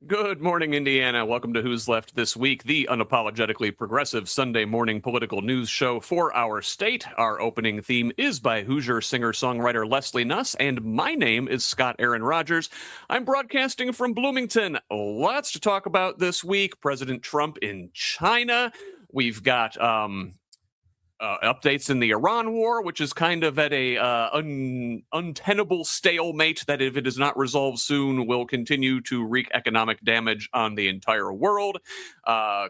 Good morning, Indiana. Welcome to Who's Left This Week, the unapologetically progressive Sunday morning political news show for our state. Our opening theme is by Hoosier singer-songwriter Leslie Nuss, and my name is Scott Aaron Rogers. I'm broadcasting from Bloomington. Lots to talk about this week. President Trump in China. We've got updates in the Iran war, which is kind of at a untenable stalemate that, if it is not resolved soon, will continue to wreak economic damage on the entire world.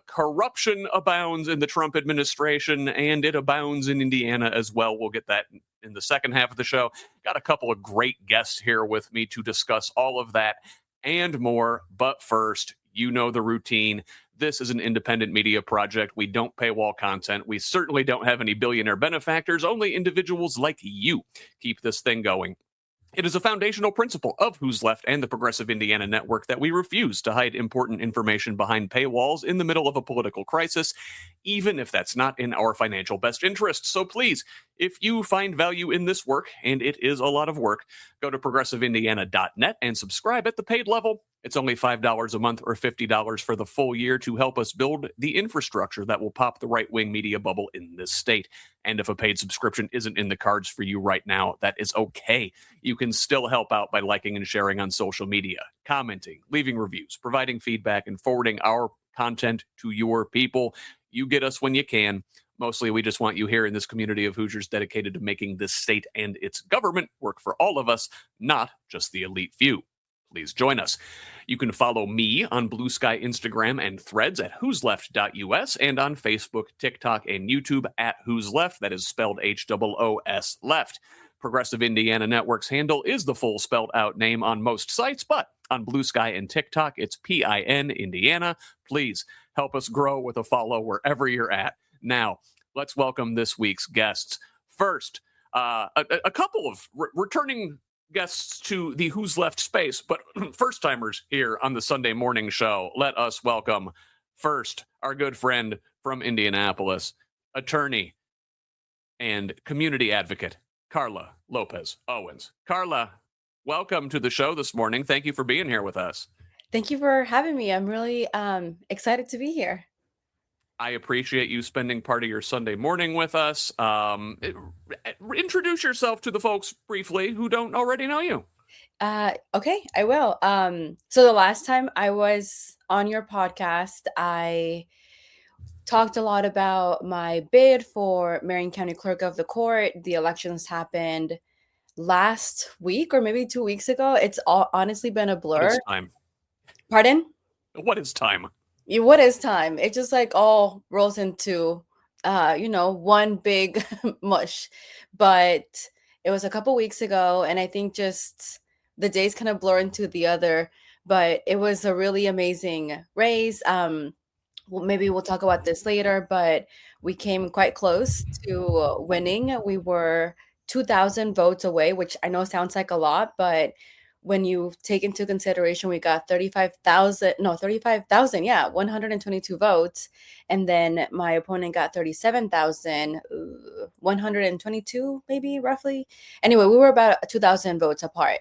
Corruption abounds in the Trump administration, and it abounds in Indiana as well. We'll get that in the second half of the show. Got a couple of great guests here with me to discuss all of that and more. But first, you know the routine. This is an independent media project. We don't paywall content. We certainly don't have any billionaire benefactors. Only individuals like you keep this thing going. It is a foundational principle of Who's Left and the Progressive Indiana Network that we refuse to hide important information behind paywalls in the middle of a political crisis, even if that's not in our financial best interest. So please, if you find value in this work, and it is a lot of work, go to progressiveindiana.net and subscribe at the paid level. It's only $5 a month or $50 for the full year to help us build the infrastructure that will pop the right-wing media bubble in this state. And if a paid subscription isn't in the cards for you right now, that is okay. You can still help out by liking and sharing on social media, commenting, leaving reviews, providing feedback, and forwarding our content to your people. You get us when you can. Mostly, we just want you here in this community of Hoosiers dedicated to making this state and its government work for all of us, not just the elite few. Please join us. You can follow me on Blue Sky, Instagram, and Threads at whosleft.us, and on Facebook, TikTok, and YouTube at Who's Left. That is spelled HOOS Left. Progressive Indiana Network's handle is the full spelled out name on most sites, but on Blue Sky and TikTok, it's PIN Indiana. Please help us grow with a follow wherever you're at. Now, let's welcome this week's guests. First, a couple of returning guests to the Who's Left space, but first timers here on the Sunday morning show. Let us welcome first our good friend from Indianapolis, attorney and community advocate, Karla Lopez Owens. Karla, welcome to the show this morning. Thank you for being here with us. Thank you for having me. I'm really excited to be here. I appreciate you spending part of your Sunday morning with us. Introduce yourself to the folks briefly who don't already know you. Okay, I will. So the last time I was on your podcast, I talked a lot about my bid for Marion County Clerk of the Court. The elections happened last week or maybe 2 weeks ago. It's honestly been a blur. What is time? Pardon? What is time? What is time? It just like all rolls into one big mush. But it was a couple weeks ago, and I think just the days kind of blur into the other. But it was a really amazing race. Maybe we'll talk about this later, but we came quite close to winning. We were 2,000 votes away, which I know sounds like a lot, but when you take into consideration we got 35,000, 122 votes, and then my opponent got 37,122, maybe roughly. Anyway, we were about 2,000 votes apart.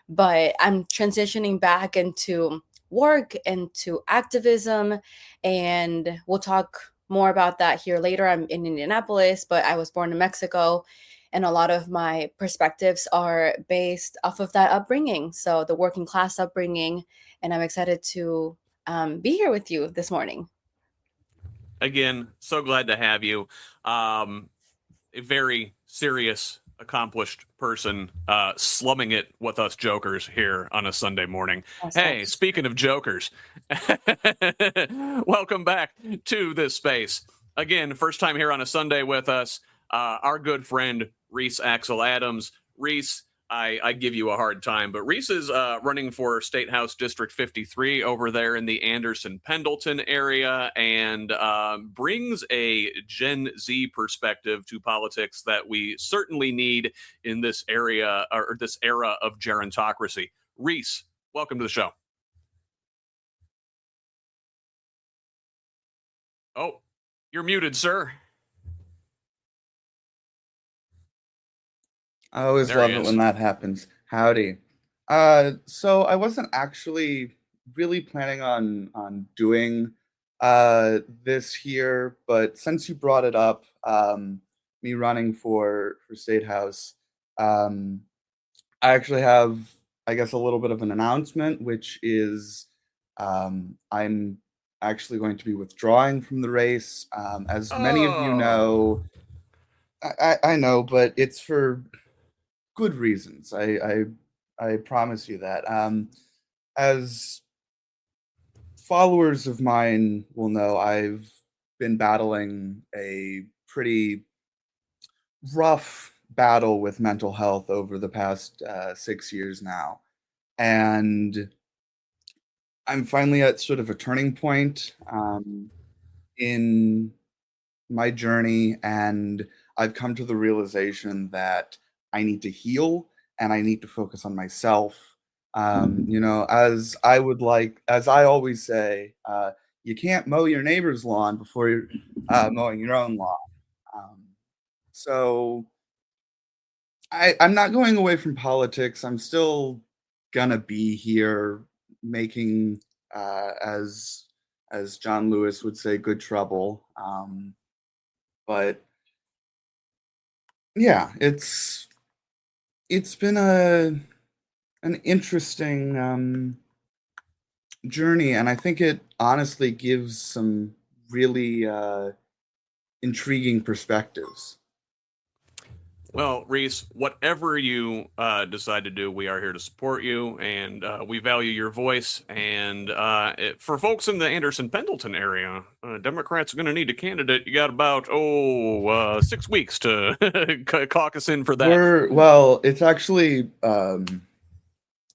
But I'm transitioning back into work, into activism, and we'll talk more about that here later. I'm in Indianapolis, but I was born in Mexico, and a lot of my perspectives are based off of that upbringing. So the working class upbringing, and I'm excited to be here with you this morning. Again, so glad to have you. A very serious, accomplished person slumming it with us jokers here on a Sunday morning. Hey, speaking of jokers, welcome back to this space. Again, first time here on a Sunday with us, our good friend Reece Axel-Adams. Reece, I give you a hard time, but Reece is running for State House District 53 over there in the Anderson-Pendleton area, and brings a Gen Z perspective to politics that we certainly need in this area, or this era of gerontocracy. Reece, welcome to the show. Oh, you're muted, sir. I always love it when that happens. Howdy. So I wasn't actually really planning on doing this here, but since you brought it up, me running for State House, um, I actually have, I guess, a little bit of an announcement, which is I'm actually going to be withdrawing from the race. As many of you know, I know, but it's for good reasons. I promise you that. As followers of mine will know, I've been battling a pretty rough battle with mental health over the past 6 years now. And I'm finally at sort of a turning point in my journey, and I've come to the realization that I need to heal and I need to focus on myself. As I always say, you can't mow your neighbor's lawn before you're mowing your own lawn. Um, so I'm not going away from politics. I'm still gonna be here making, as John Lewis would say, good trouble. But yeah, it's been an interesting journey, and I think it honestly gives some really intriguing perspectives. Well, Reece, whatever you decide to do, we are here to support you, and we value your voice. And for folks in the Anderson-Pendleton area, Democrats are going to need a candidate. You got about 6 weeks to caucus in for that. It's actually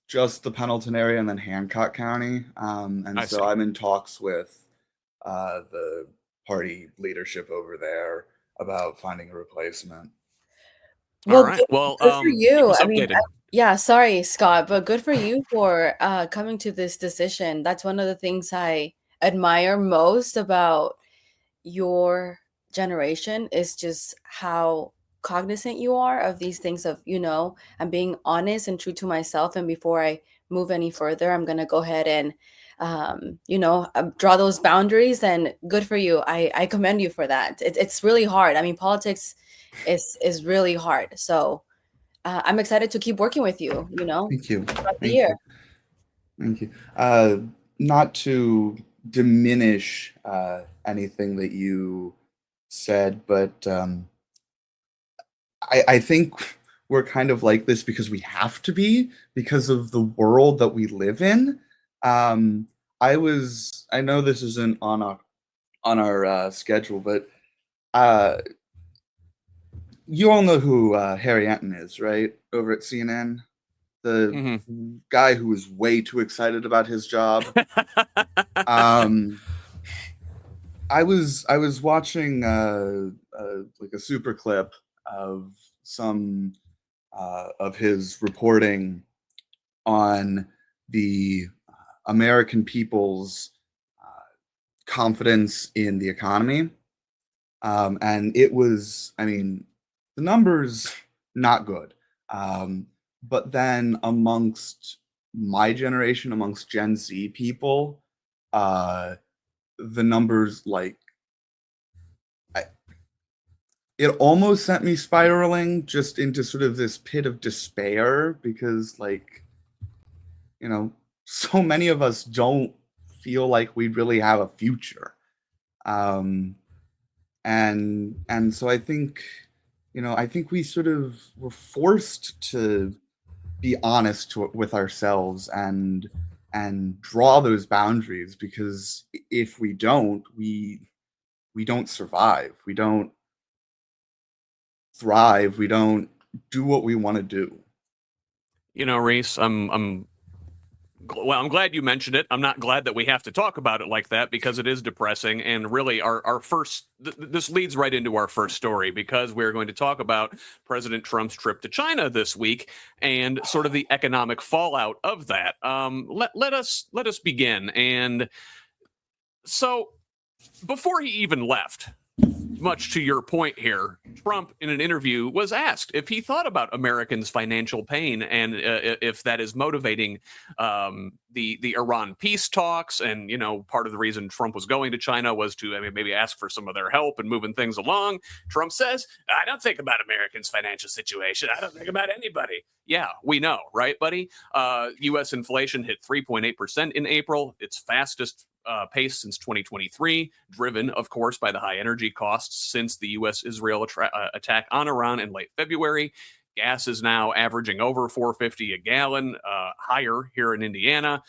just the Pendleton area and then Hancock County, and so I'm in talks with the party leadership over there about finding a replacement. Well, all right. good for you. I mean, yeah, sorry, Scott, but good for you for coming to this decision. That's one of the things I admire most about your generation is just how cognizant you are of these things of, I'm being honest and true to myself. And before I move any further, I'm going to go ahead and, draw those boundaries. And good for you. I commend you for that. It's really hard. I mean, politics is really hard. So I'm excited to keep working with you, Thank you. Thank you. Not to diminish anything that you said, but I think we're kind of like this because we have to be, because of the world that we live in. I know this isn't on our schedule, but you all know who Harry Enton is, right? Over at CNN, the guy who was way too excited about his job. I was watching like a super clip of some of his reporting on the American people's confidence in the economy, and it was, I mean, the numbers not good, but then amongst my generation, amongst Gen Z people, the numbers, like, it almost sent me spiraling just into sort of this pit of despair, because, like, so many of us don't feel like we really have a future. And so I think, I think we sort of were forced to be honest with ourselves and draw those boundaries, because if we don't, we don't survive, we don't thrive, we don't do what we want to do. Reece, I'm glad you mentioned it. I'm not glad that we have to talk about it like that, because it is depressing. And really, this leads right into our first story, because we're going to talk about President Trump's trip to China this week and sort of the economic fallout of that. Let us begin. And so, before he even left, much to your point here, Trump, in an interview, was asked if he thought about Americans' financial pain and if that is motivating the Iran peace talks. And, you know, part of the reason Trump was going to China was to maybe ask for some of their help in moving things along. Trump says, I don't think about Americans' financial situation. I don't think about anybody. Yeah, we know, right, buddy? U.S. inflation hit 3.8% in April, its fastest pace since 2023, driven, of course, by the high energy costs since the U.S.-Israel attack on Iran in late February. Gas is now averaging over $4.50 a gallon, higher here in Indiana.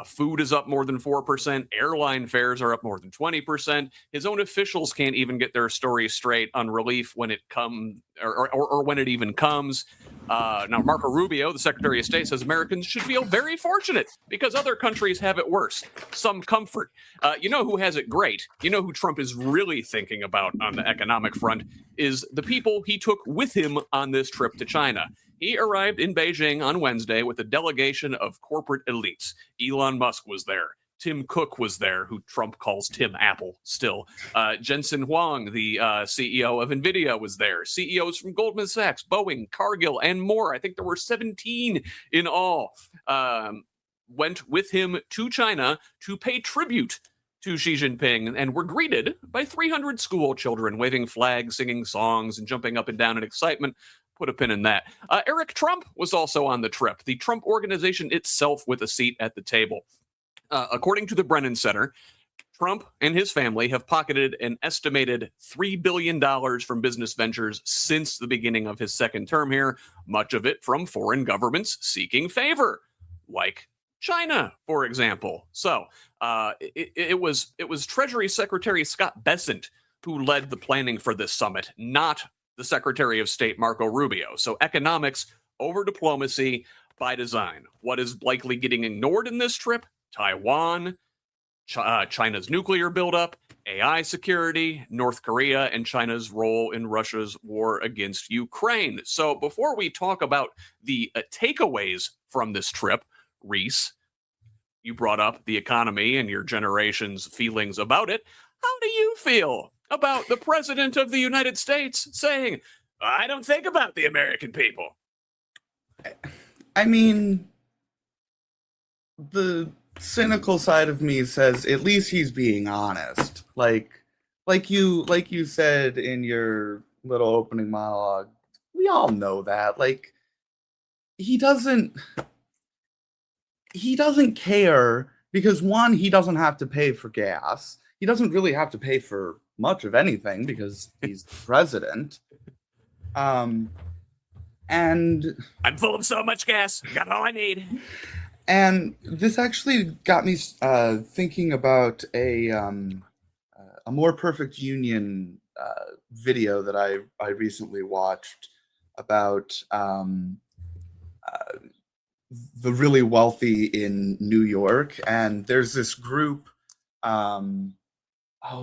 Food is up more than 4%. Airline fares are up more than 20%. His own officials can't even get their story straight on relief when it comes, or when it even comes. Now, Marco Rubio, the Secretary of State, says Americans should feel very fortunate because other countries have it worse. Some comfort. You know who has it great? You know who Trump is really thinking about on the economic front is the people he took with him on this trip to China. He arrived in Beijing on Wednesday with a delegation of corporate elites. Elon Musk was there. Tim Cook was there, who Trump calls Tim Apple still. Jensen Huang, the CEO of NVIDIA, was there. CEOs from Goldman Sachs, Boeing, Cargill, and more. I think there were 17 in all. Went with him to China to pay tribute to Xi Jinping and were greeted by 300 school children waving flags, singing songs, and jumping up and down in excitement. Put a pin in that. Eric Trump was also on the trip, the Trump Organization itself with a seat at the table. According to the Brennan Center, Trump and his family have pocketed an estimated $3 billion from business ventures since the beginning of his second term here, much of it from foreign governments seeking favor, like China, for example. So it was Treasury Secretary Scott Bessent who led the planning for this summit, not the Secretary of State Marco Rubio. So economics over diplomacy by design. What is likely getting ignored in this trip? Taiwan, China's nuclear buildup, AI security, North Korea, and China's role in Russia's war against Ukraine. So before we talk about the takeaways from this trip, Reece, you brought up the economy and your generation's feelings about it. How do you feel about the President of the United States saying, I don't think about the American people? I mean, the cynical side of me says at least he's being honest. Like you said in your little opening monologue, we all know that. Like, he doesn't care because, one, he doesn't have to pay for gas. He doesn't really have to pay for much of anything because he's the president. And I'm full of so much gas. Got all I need. And this actually got me thinking about a More Perfect Union video that I recently watched about the really wealthy in New York. And there's this group.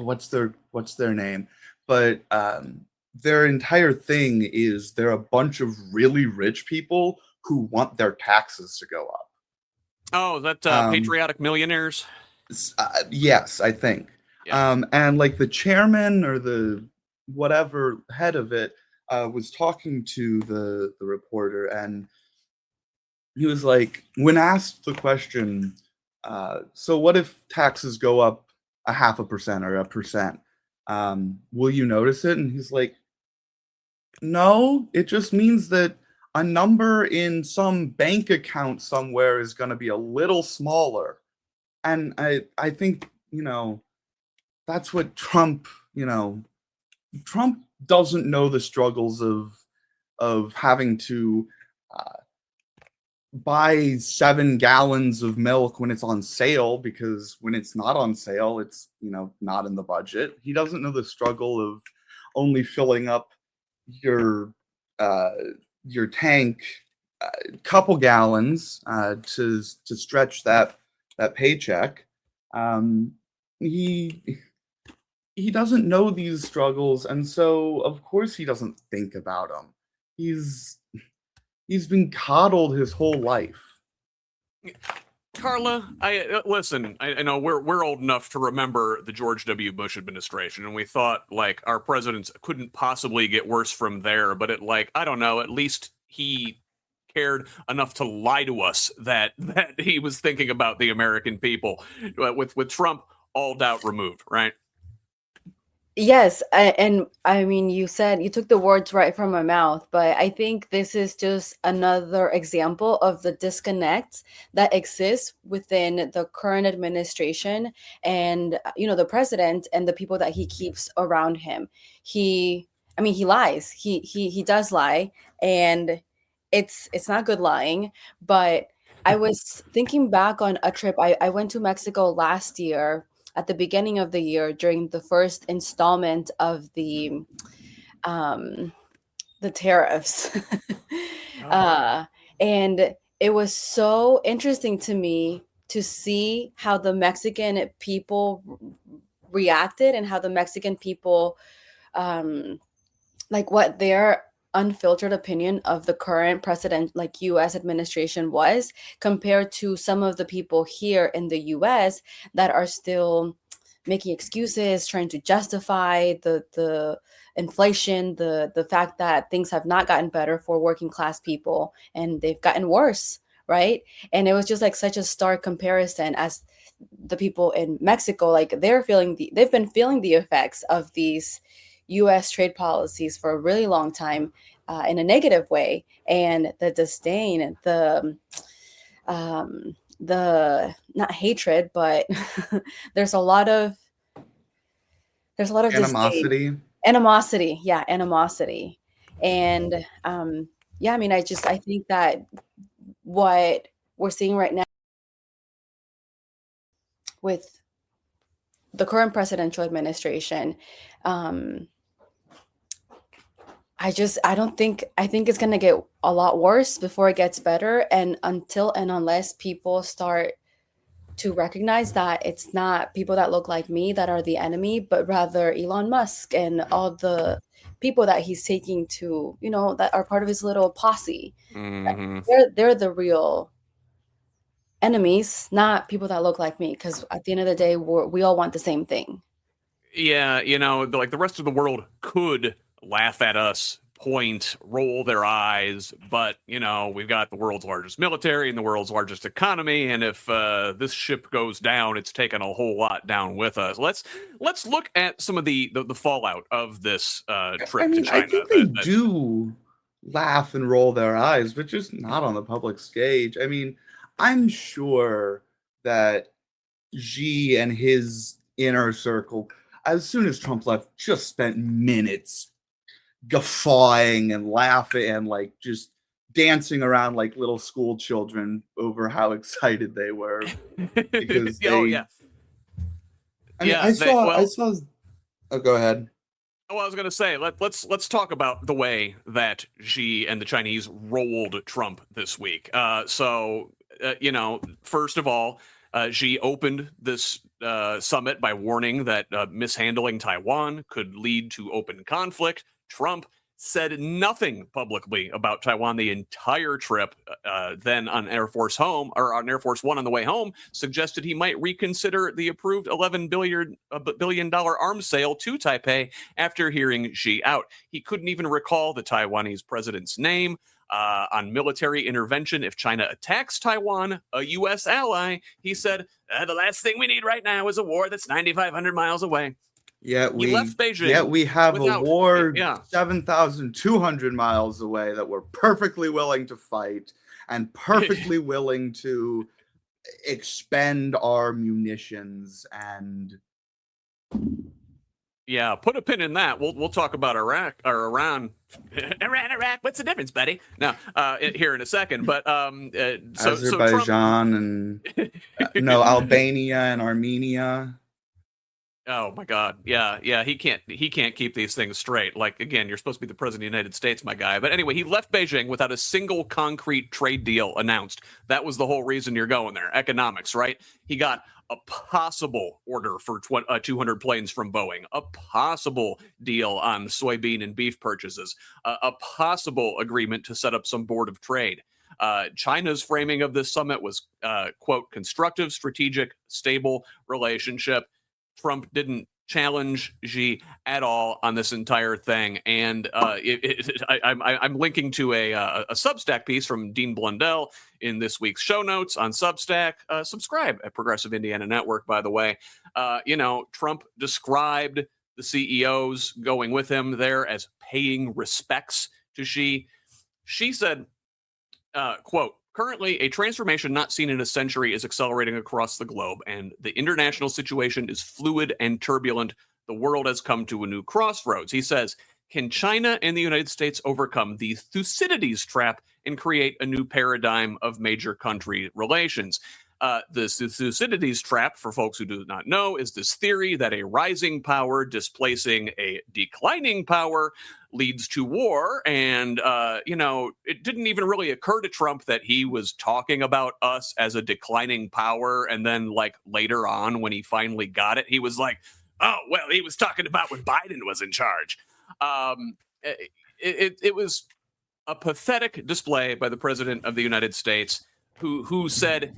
What's their name? But their entire thing is they're a bunch of really rich people who want their taxes to go up. Oh, that patriotic millionaires? Yes, I think. Yeah. And like the chairman or the whatever head of it was talking to the reporter, and he was like, when asked the question, so what if taxes go up 0.5% or 1%? Will you notice it? And he's like, no, it just means that a number in some bank account somewhere is going to be a little smaller. And I think, that's what Trump doesn't know the struggles of having to buy 7 gallons of milk when it's on sale, because when it's not on sale, it's, not in the budget. He doesn't know the struggle of only filling up your tank couple gallons to stretch that paycheck. He doesn't know these struggles, and so of course he doesn't think about them. He's been coddled his whole life. Karla, listen. I know we're old enough to remember the George W. Bush administration, and we thought like our presidents couldn't possibly get worse from there. But I don't know. At least he cared enough to lie to us that he was thinking about the American people. With Trump, all doubt removed, right? Yes, and I mean, you took the words right from my mouth, but I think this is just another example of the disconnect that exists within the current administration and, the president and the people that he keeps around him. He lies. He does lie, and it's not good lying, but I was thinking back on a trip. I went to Mexico last year at the beginning of the year during the first installment of the tariffs. And it was so interesting to me to see how the Mexican people reacted and how the Mexican people what their unfiltered opinion of the current president, US administration, was compared to some of the people here in the US that are still making excuses, trying to justify the inflation, the fact that things have not gotten better for working class people and they've gotten worse, right? And it was just such a stark comparison as the people in Mexico, they've been feeling the effects of these U.S. trade policies for a really long time in a negative way, and the disdain, the not hatred, but there's a lot of Animosity. Animosity, yeah, animosity, and I think that what we're seeing right now with the current presidential administration, I think it's going to get a lot worse before it gets better. And until and unless people start to recognize that it's not people that look like me that are the enemy, but rather Elon Musk and all the people that he's taking to, that are part of his little posse. Mm-hmm. They're the real enemies, not people that look like me. Because at the end of the day, we all want the same thing. Yeah, the rest of the world could laugh at us, point, roll their eyes, but we've got the world's largest military and the world's largest economy, and if this ship goes down, it's taken a whole lot down with us. Let's look at some of the fallout of this trip to China. I think they do laugh and roll their eyes, but just not on the public stage. I mean, I'm sure that Xi and his inner circle, as soon as Trump left, just spent minutes guffawing and laughing and just dancing around like little school children over how excited they were because I saw. Oh, go ahead. Oh, I was going to say, let's talk about the way that Xi and the Chinese rolled Trump this week. First of all, Xi opened this summit by warning that mishandling Taiwan could lead to open conflict. Trump said nothing publicly about Taiwan the entire trip. Then on Air Force One on the way home, suggested he might reconsider the approved $11 billion arms sale to Taipei after hearing Xi out. He couldn't even recall the Taiwanese president's name. On military intervention if China attacks Taiwan, a U.S. ally, he said, the last thing we need right now is a war that's 9,500 miles away. Yeah, we left Beijing. Yeah, we have a war 7,200 miles away that we're perfectly willing to fight and perfectly willing to expend our munitions and. Yeah, put a pin in that. We'll talk about Iraq or Iran. Iraq. What's the difference, buddy? Now, here in a second. But Azerbaijan and Albania and Armenia. Oh my God. Yeah. He can't keep these things straight. Again, you're supposed to be the president of the United States, my guy. But anyway, he left Beijing without a single concrete trade deal announced. That was the whole reason you're going there. Economics, right? He got a possible order for 200 planes from Boeing, a possible deal on soybean and beef purchases, a possible agreement to set up some board of trade. China's framing of this summit was, quote, constructive, strategic, stable relationship. Trump didn't challenge Xi at all on this entire thing. And I'm linking to a Substack piece from Dean Blundell in this week's show notes on Substack. Subscribe at Progressive Indiana Network, by the way. Trump described the CEOs going with him there as paying respects to Xi. Xi said, quote, currently, a transformation not seen in a century is accelerating across the globe, and the international situation is fluid and turbulent. The world has come to a new crossroads. He says, can China and the United States overcome the Thucydides trap and create a new paradigm of major country relations? The Thucydides trap, for folks who do not know, is this theory that a rising power displacing a declining power leads to war. And, it didn't even really occur to Trump that he was talking about us as a declining power. And then, later on, when he finally got it, he was like, oh, well, he was talking about when Biden was in charge. It was a pathetic display by the president of the United States, who said,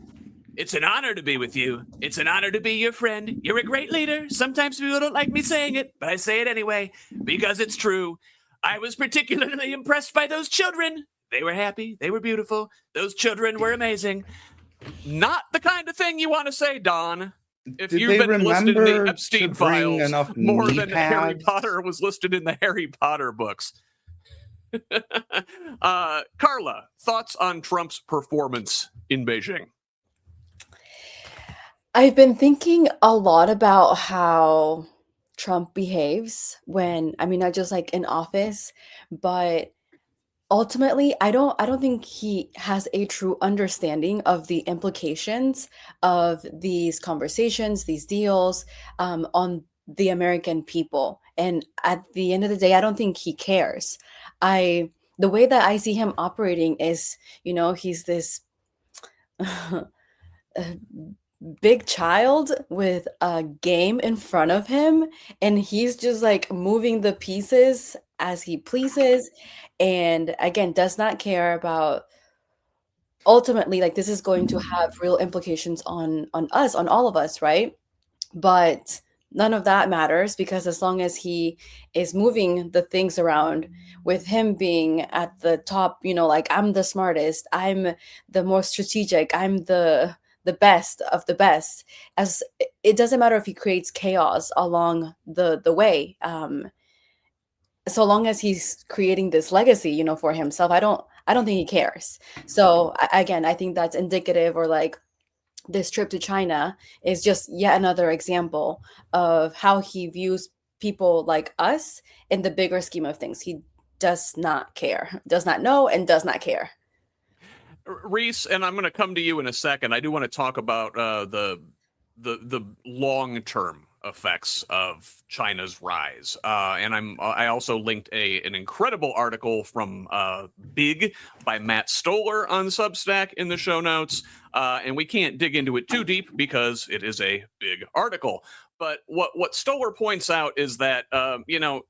it's an honor to be with you. It's an honor to be your friend. You're a great leader. Sometimes people don't like me saying it, but I say it anyway because it's true. I was particularly impressed by those children. They were happy. They were beautiful. Those children were amazing. Not the kind of thing you want to say, Don. If you've been listed in the Epstein files more than Harry Potter was listed in the Harry Potter books. Karla, thoughts on Trump's performance in Beijing? I've been thinking a lot about how Trump behaves when, not just in office, but ultimately, I don't think he has a true understanding of the implications of these conversations, these deals, on the American people. And at the end of the day, I don't think he cares. The way that I see him operating is, he's this big child with a game in front of him, and he's just moving the pieces as he pleases, and again does not care about ultimately this is going to have real implications on us, on all of us, right? But none of that matters, because as long as he is moving the things around, with him being at the top, I'm the smartest, I'm the most strategic, I'm the best of the best, as it doesn't matter if he creates chaos along the way, so long as he's creating this legacy, for himself. I don't think he cares. So again, I think that's indicative, or this trip to China is just yet another example of how he views people like us in the bigger scheme of things. He does not care, does not know, and does not care. Reece, and I'm going to come to you in a second. I do want to talk about the long-term effects of China's rise, and I also linked an incredible article from Big by Matt Stoller on Substack in the show notes, and we can't dig into it too deep because it is a big article. But what Stoller points out is that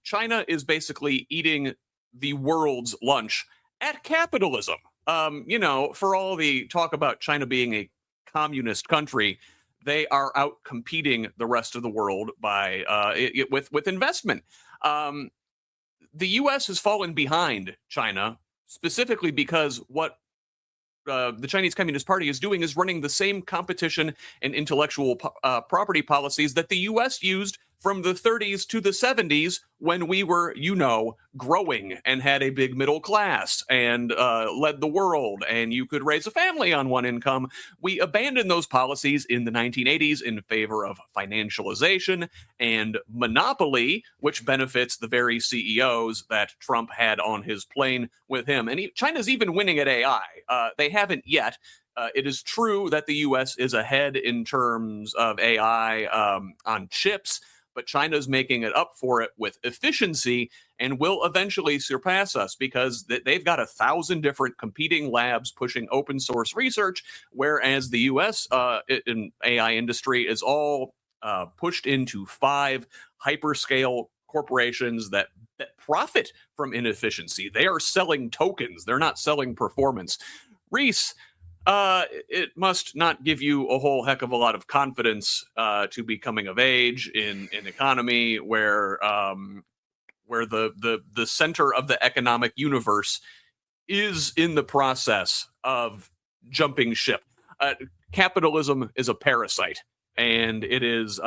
China is basically eating the world's lunch at capitalism. For all the talk about China being a communist country, they are out competing the rest of the world by with investment. The U.S. has fallen behind China, specifically because what the Chinese Communist Party is doing is running the same competition and intellectual property policies that the U.S. used from the 30s to the 70s, when we were, growing and had a big middle class and led the world, and you could raise a family on one income. We abandoned those policies in the 1980s in favor of financialization and monopoly, which benefits the very CEOs that Trump had on his plane with him. And China's even winning at AI. They haven't yet. It is true that the U.S. is ahead in terms of AI on chips, but China's making it up for it with efficiency and will eventually surpass us, because they've got 1,000 different competing labs pushing open source research, whereas the U.S. In AI industry is all pushed into 5 hyperscale corporations that profit from inefficiency. They are selling tokens. They're not selling performance. Reece, it must not give you a whole heck of a lot of confidence to be coming of age in an economy where the center of the economic universe is in the process of jumping ship. Capitalism is a parasite, and it is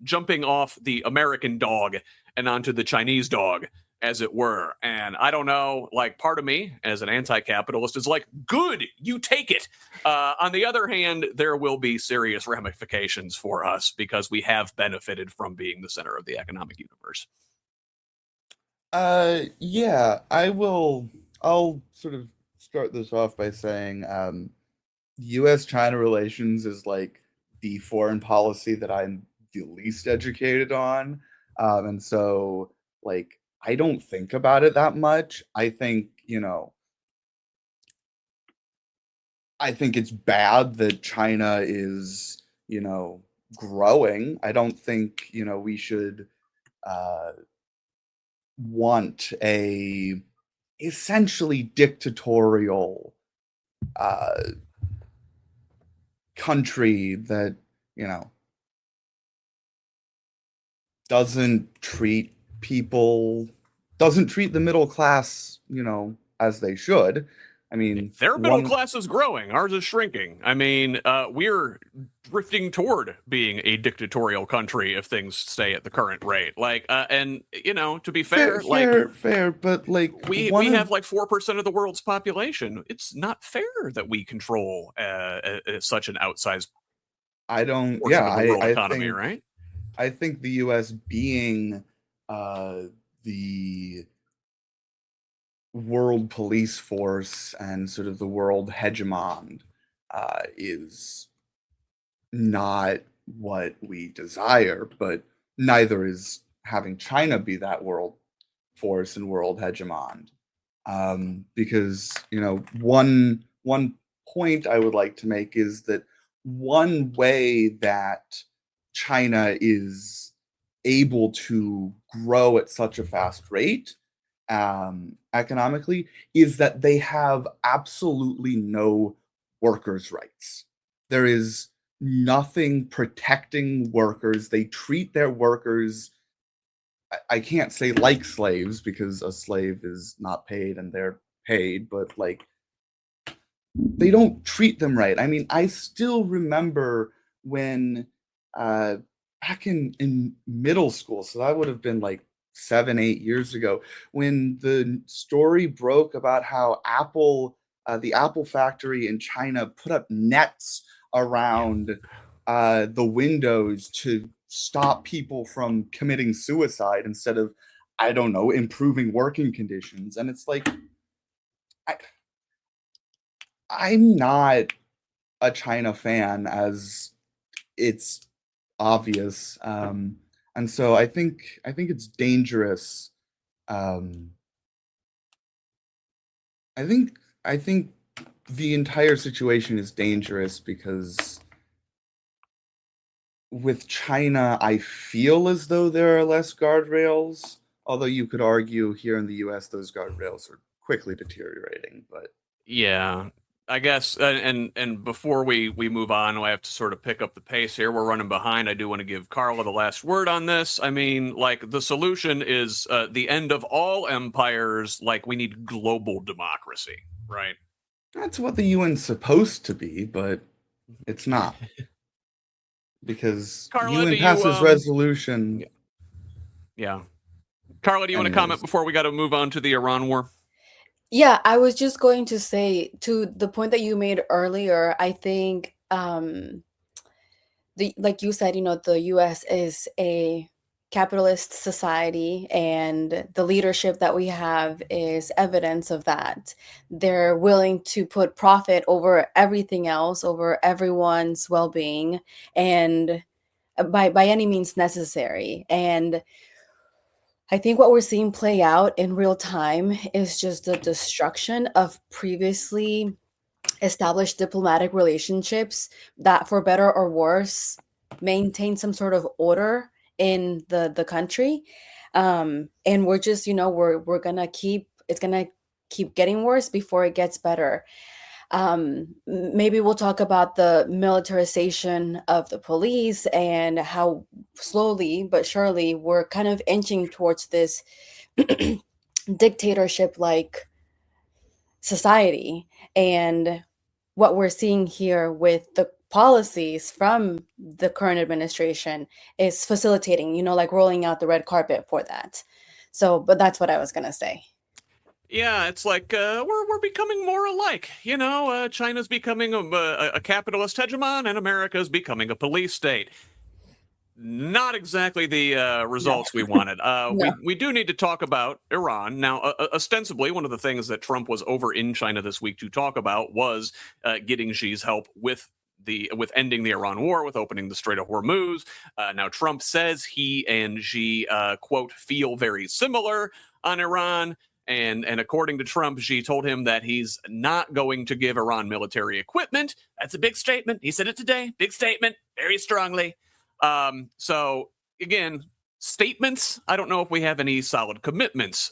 jumping off the American dog and onto the Chinese dog, as it were. And I don't know, like, part of me as an anti-capitalist is like, good, you take it. On the other hand, there will be serious ramifications for us because we have benefited from being the center of the economic universe. Yeah, I'll sort of start this off by saying US-China relations is like the foreign policy that I'm the least educated on. And so, like, I don't think about it that much. I think, I think it's bad that China is, growing. I don't think, we should want a essentially dictatorial country that, doesn't treat the middle class, as they should. I mean, their middle class is growing. Ours is shrinking. I mean, we're drifting toward being a dictatorial country if things stay at the current rate. Like, and to be fair, fair, but like we have like 4% of the world's population. It's not fair that we control such an outsized. I don't. Portion Yeah, of the world I economy, think, right? I think the U.S. being the world police force and sort of the world hegemon is not what we desire, but neither is having China be that world force and world hegemon. Because one point I would like to make is that one way that China is able to grow at such a fast rate economically is that they have absolutely no workers' rights. There is nothing protecting workers. They treat their workers, I can't say like slaves because a slave is not paid and they're paid, but like they don't treat them right. I mean, I still remember when back in middle school, so that would have been like 7-8 years ago, when the story broke about how the Apple factory in China put up nets around the windows to stop people from committing suicide instead of, I don't know, improving working conditions. And it's like, I'm not a China fan, as it's obvious. And so I think it's dangerous. I think the entire situation is dangerous because with China, I feel as though there are less guardrails. Although you could argue here in the U.S. those guardrails are quickly deteriorating. But yeah. I guess, and before we move on, I have to sort of pick up the pace here. We're running behind. I do want to give Karla the last word on this. I mean, like, the solution is the end of all empires. Like, we need global democracy, right? That's what the UN's supposed to be, but it's not. Because Karla, UN passes resolution. Yeah. Karla, do you want to comment before we got to move on to the Iran war? Yeah, I was just going to say, to the point that you made earlier, I think like you said, the US is a capitalist society, and the leadership that we have is evidence of that. They're willing to put profit over everything else, over everyone's well-being, and by any means necessary. And I think what we're seeing play out in real time is just the destruction of previously established diplomatic relationships that, for better or worse, maintain some sort of order in the country. And we're just, we're gonna keep, it's gonna keep getting worse before it gets better. Maybe we'll talk about the militarization of the police and how slowly but surely we're kind of inching towards this dictatorship-like society. And what we're seeing here with the policies from the current administration is facilitating, like rolling out the red carpet for that. So, but that's what I was going to say. Yeah, it's like we're becoming more alike. China's becoming a capitalist hegemon, and America's becoming a police state. Not exactly the results we wanted. No. We do need to talk about Iran. Now, ostensibly, one of the things that Trump was over in China this week to talk about was getting Xi's help with ending the Iran war, with opening the Strait of Hormuz. Now, Trump says he and Xi, quote, feel very similar on Iran. And according to Trump, Xi told him that he's not going to give Iran military equipment. That's a big statement. He said it today. Big statement, very strongly. So again, statements. I don't know if we have any solid commitments.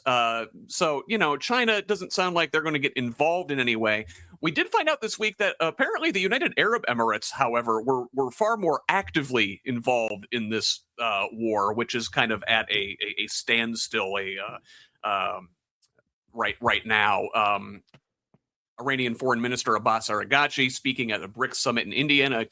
So China doesn't sound like they're going to get involved in any way. We did find out this week that apparently the United Arab Emirates, however, were far more actively involved in this war, which is kind of at a standstill. Right now. Iranian Foreign Minister Abbas Araghchi, speaking at a BRICS summit in India,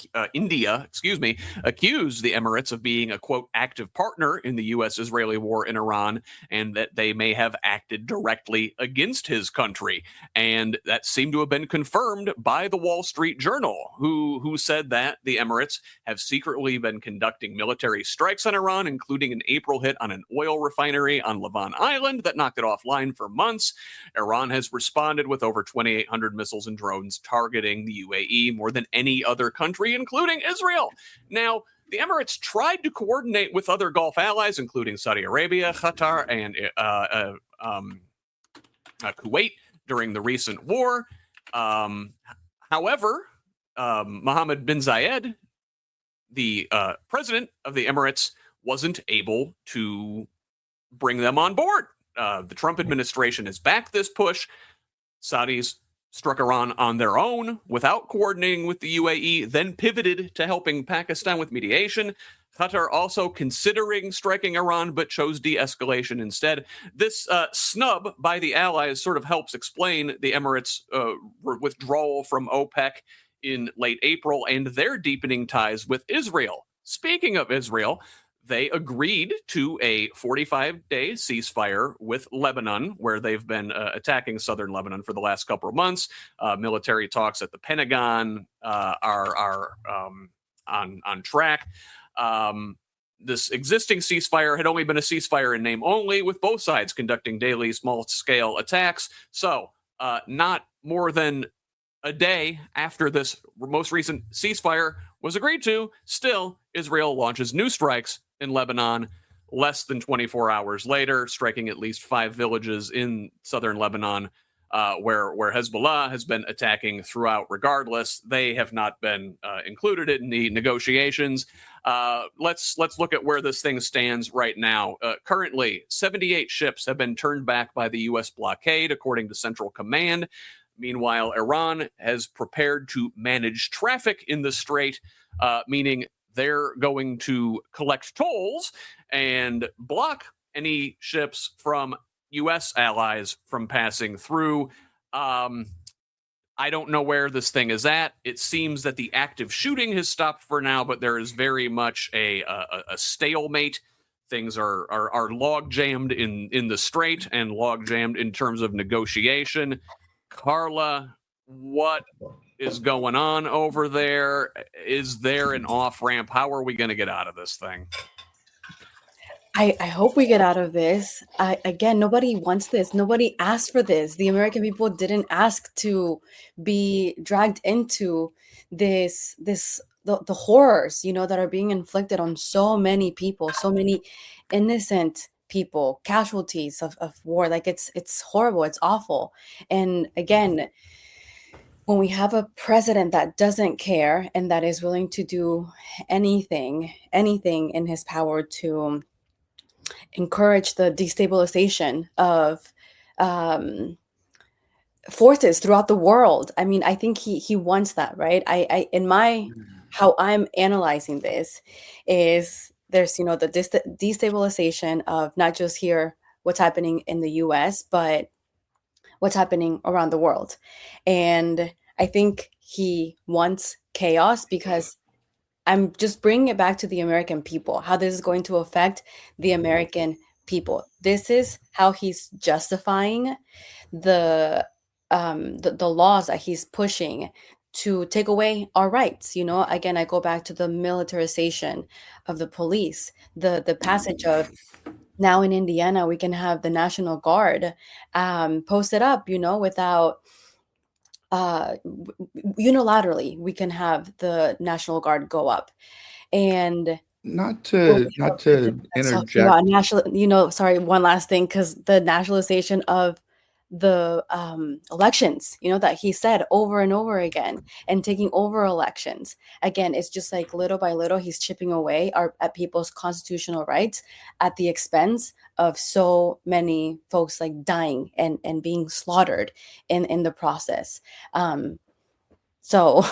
accused the Emirates of being a, quote, active partner in the U.S.-Israeli war in Iran, and that they may have acted directly against his country. And that seemed to have been confirmed by the Wall Street Journal, who said that the Emirates have secretly been conducting military strikes on Iran, including an April hit on an oil refinery on Lavon Island that knocked it offline for months. Iran has responded with over 2,800 missiles and drones targeting the UAE, more than any other country, including Israel. Now, the Emirates tried to coordinate with other Gulf allies, including Saudi Arabia, Qatar, and Kuwait during the recent war. However, Mohammed bin Zayed, the president of the Emirates, wasn't able to bring them on board. The Trump administration has backed this push. Saudis struck Iran on their own without coordinating with the UAE, then pivoted to helping Pakistan with mediation. Qatar also considering striking Iran, but chose de-escalation instead. This snub by the allies sort of helps explain the Emirates' withdrawal from OPEC in late April and their deepening ties with Israel. Speaking of Israel, they agreed to a 45-day ceasefire with Lebanon, where they've been attacking southern Lebanon for the last couple of months. Military talks at the Pentagon are on track. This existing ceasefire had only been a ceasefire in name only, with both sides conducting daily small-scale attacks. So not more than a day after this most recent ceasefire was agreed to, still, Israel launches new strikes in Lebanon less than 24 hours later, striking at least 5 villages in southern Lebanon, where Hezbollah has been attacking throughout regardless. They have not been included in the negotiations. Let's look at where this thing stands right now. Currently, 78 ships have been turned back by the U.S. blockade, according to Central Command. Meanwhile, Iran has prepared to manage traffic in the Strait, meaning they're going to collect tolls and block any ships from U.S. allies from passing through. I don't know where this thing is at. It seems that the active shooting has stopped for now, but there is very much a stalemate. Things are log jammed in the Strait and log jammed in terms of negotiation. Karla, what is going on over there? Is there an off-ramp? How are we going to get out of this thing? I hope we get out of this. Again, nobody wants this. Nobody asked for this. The American people didn't ask to be dragged into the horrors, that are being inflicted on so many people, so many innocent people, casualties of war. Like it's horrible. It's awful. And again, when we have a president that doesn't care and that is willing to do anything in his power to encourage the destabilization of forces throughout the world. I mean, I think he wants that, right? I in my how I'm analyzing this is there's the destabilization of not just here what's happening in the US, but what's happening around the world. And I think he wants chaos because I'm just bringing it back to the American people, how this is going to affect the American people. This is how he's justifying the laws that he's pushing to take away our rights. Again, I go back to the militarization of the police, the passage of now in Indiana, we can have the National Guard posted up, without unilaterally, we can have the National Guard go up. And not to interject. Sorry, one last thing, because the nationalization of the elections, that he said over and over again, and taking over elections. Again, it's just like little by little, he's chipping away at people's constitutional rights at the expense of so many folks like dying and being slaughtered in the process. So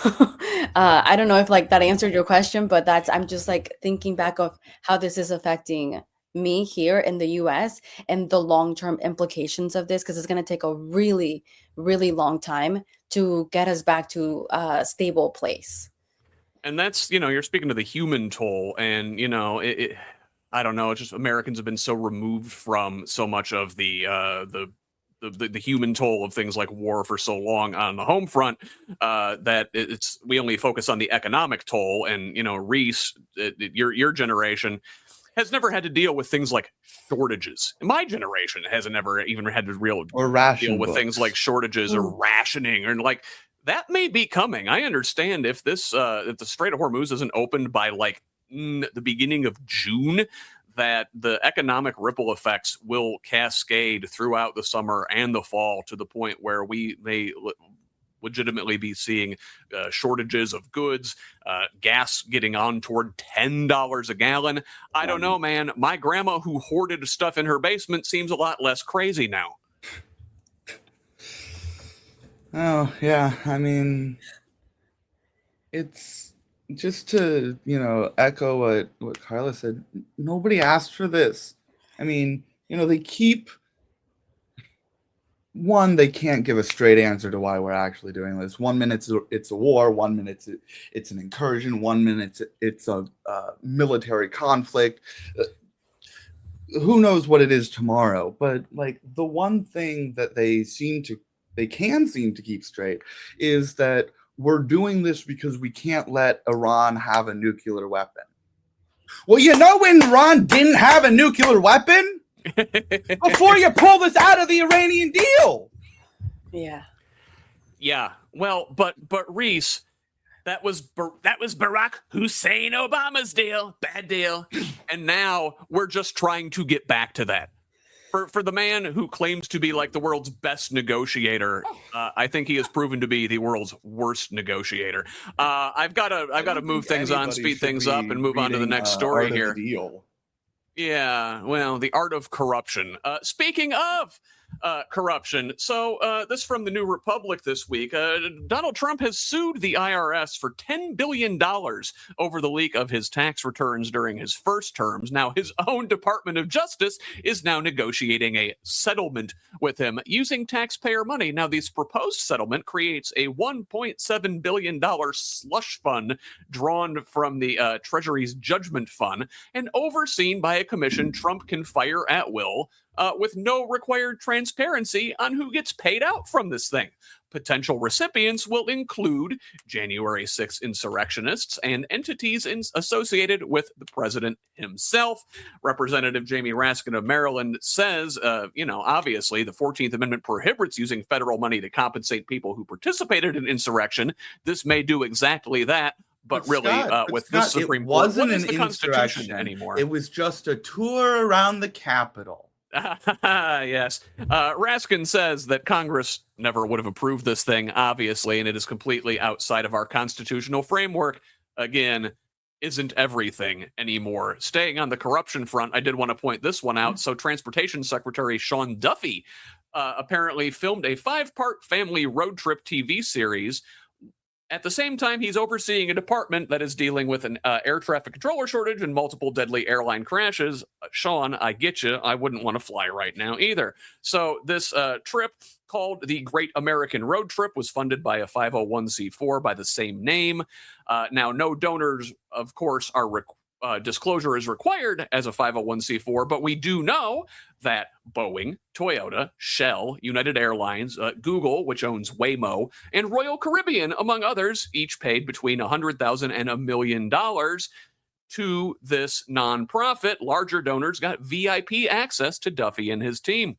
I don't know if like that answered your question, but I'm just like thinking back of how this is affecting me here in the US and the long-term implications of this, because it's going to take a really, really long time to get us back to a stable place. And that's, you're speaking to the human toll, and, I don't know, it's just Americans have been so removed from so much of the human toll of things like war for so long on the home front that we only focus on the economic toll. And, Reece, your generation has never had to deal with things like shortages. My generation hasn't ever even had to deal with things like shortages or rationing, or like that may be coming. I understand if the Strait of Hormuz isn't opened by like the beginning of June, that the economic ripple effects will cascade throughout the summer and the fall to the point where we may legitimately be seeing shortages of goods, gas getting on toward $10 a gallon. I don't know, man. My grandma who hoarded stuff in her basement seems a lot less crazy now. Oh, yeah. I mean, it's just to, echo what Karla said. Nobody asked for this. I mean, they keep... One, they can't give a straight answer to why we're actually doing this. 1 minute it's a war, 1 minute it's an incursion, 1 minute it's a military conflict. Who knows what it is tomorrow? But like the one thing that they can seem to keep straight is that we're doing this because we can't let Iran have a nuclear weapon. Well, when Iran didn't have a nuclear weapon? Before you pull this out of the Iranian deal. Yeah. Well, but Reece, that was Barack Hussein Obama's deal. Bad deal. And now we're just trying to get back to that. For the man who claims to be like the world's best negotiator, I think he has proven to be the world's worst negotiator. I've got to move things on, speed things up, and move on to the next story here. Yeah, well, the art of corruption. Speaking of corruption, so this from the New Republic this week. Donald Trump has sued the IRS for $10 billion over the leak of his tax returns during his first terms. Now, his own Department of Justice is now negotiating a settlement with him using taxpayer money. Now, this proposed settlement creates a $1.7 billion slush fund drawn from the Treasury's Judgment Fund and overseen by a commission Trump can fire at will, with no required transparency on who gets paid out from this thing. Potential recipients will include January 6 insurrectionists and entities associated with the president himself. Representative Jamie Raskin of Maryland says, obviously the 14th Amendment prohibits using federal money to compensate people who participated in insurrection. This may do exactly that. But really, with this Supreme Court, what is the Constitution anymore? It was just a tour around the Capitol. Yes. Raskin says that Congress never would have approved this thing, obviously, and it is completely outside of our constitutional framework. Again, isn't everything anymore. Staying on the corruption front, I did want to point this one out. So Transportation Secretary Sean Duffy apparently filmed a 5-part family road trip TV series. At the same time, he's overseeing a department that is dealing with an air traffic controller shortage and multiple deadly airline crashes. Sean, I get you. I wouldn't want to fly right now either. So this trip, called the Great American Road Trip, was funded by a 501c4 by the same name. Now, no donors, of course, are disclosure is required as a 501c4, but we do know that Boeing, Toyota, Shell, United Airlines, Google, which owns Waymo, and Royal Caribbean, among others, each paid between $100,000 and $1 million to this nonprofit. Larger donors got VIP access to Duffy and his team.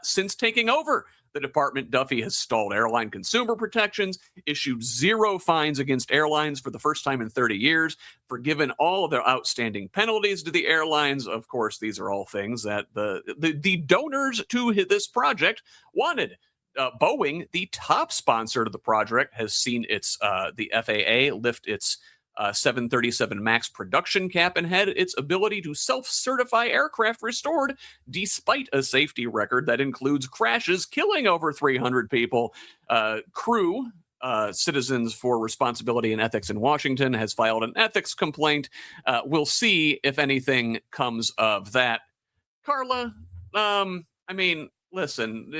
Since taking over the department, Duffy has stalled airline consumer protections, issued 0 fines against airlines for the first time in 30 years, forgiven all of their outstanding penalties to the airlines. Of course, these are all things that the donors to this project wanted. Boeing, the top sponsor to the project, has seen its the FAA lift its 737 MAX production cap and had its ability to self-certify aircraft restored, despite a safety record that includes crashes killing over 300 people. Crew, Citizens for Responsibility and Ethics in Washington, has filed an ethics complaint. We'll see if anything comes of that. Karla, I mean, listen,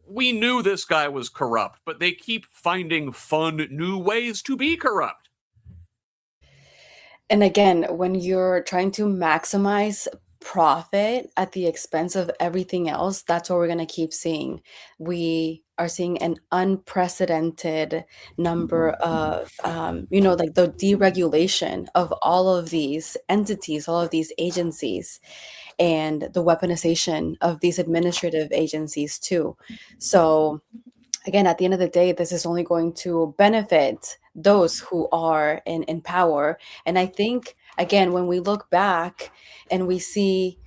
we knew this guy was corrupt, but they keep finding fun new ways to be corrupt. And again, when you're trying to maximize profit at the expense of everything else, that's what we're going to keep seeing. We are seeing an unprecedented number of, like the deregulation of all of these entities, all of these agencies, and the weaponization of these administrative agencies too. So again, at the end of the day, this is only going to benefit those who are in power. And I think, again, when we look back and we see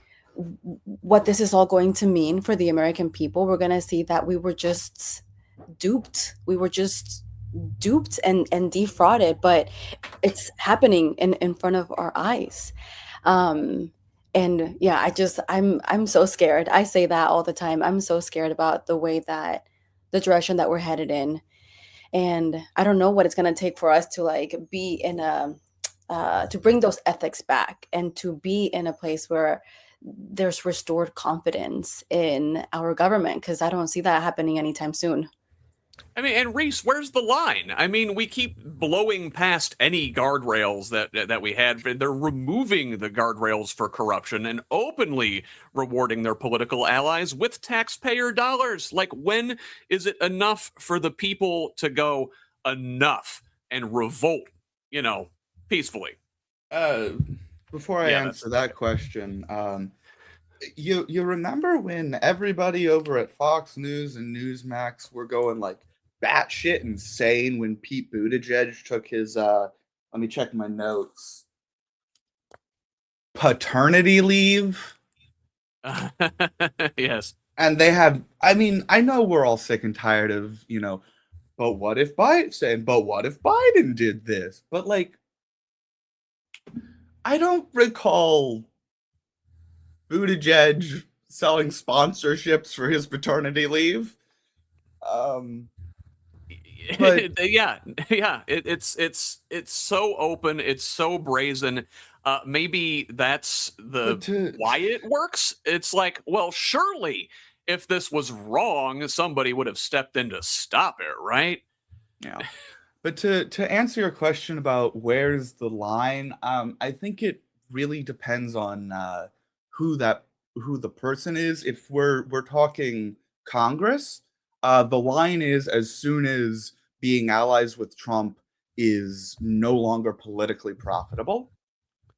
what this is all going to mean for the American people, we're going to see that we were just duped. We were just duped and defrauded, but it's happening in front of our eyes. And yeah, I'm so scared. I say that all the time. I'm so scared about the way that the direction that we're headed in. And I don't know what it's going to take for us to like be in to bring those ethics back and to be in a place where there's restored confidence in our government, because I don't see that happening anytime soon. I mean, and Reece, where's the line? I mean, we keep blowing past any guardrails that we had. They're removing the guardrails for corruption and openly rewarding their political allies with taxpayer dollars. Like, when is it enough for the people to go enough and revolt, peacefully? Before I answer that question, you remember when everybody over at Fox News and Newsmax were going like batshit insane when Pete Buttigieg took his let me check my notes, paternity leave? Yes. And they have, I mean, I know we're all sick and tired of, but what if Biden did this? But like, I don't recall Buttigieg selling sponsorships for his paternity leave. But yeah, it's so open, it's so brazen. Maybe that's why it works. It's like, well, surely if this was wrong, somebody would have stepped in to stop it, right? Yeah. But to answer your question about where's the line, I think it really depends on who the person is. If we're talking Congress, the line is as soon as being allies with Trump is no longer politically profitable.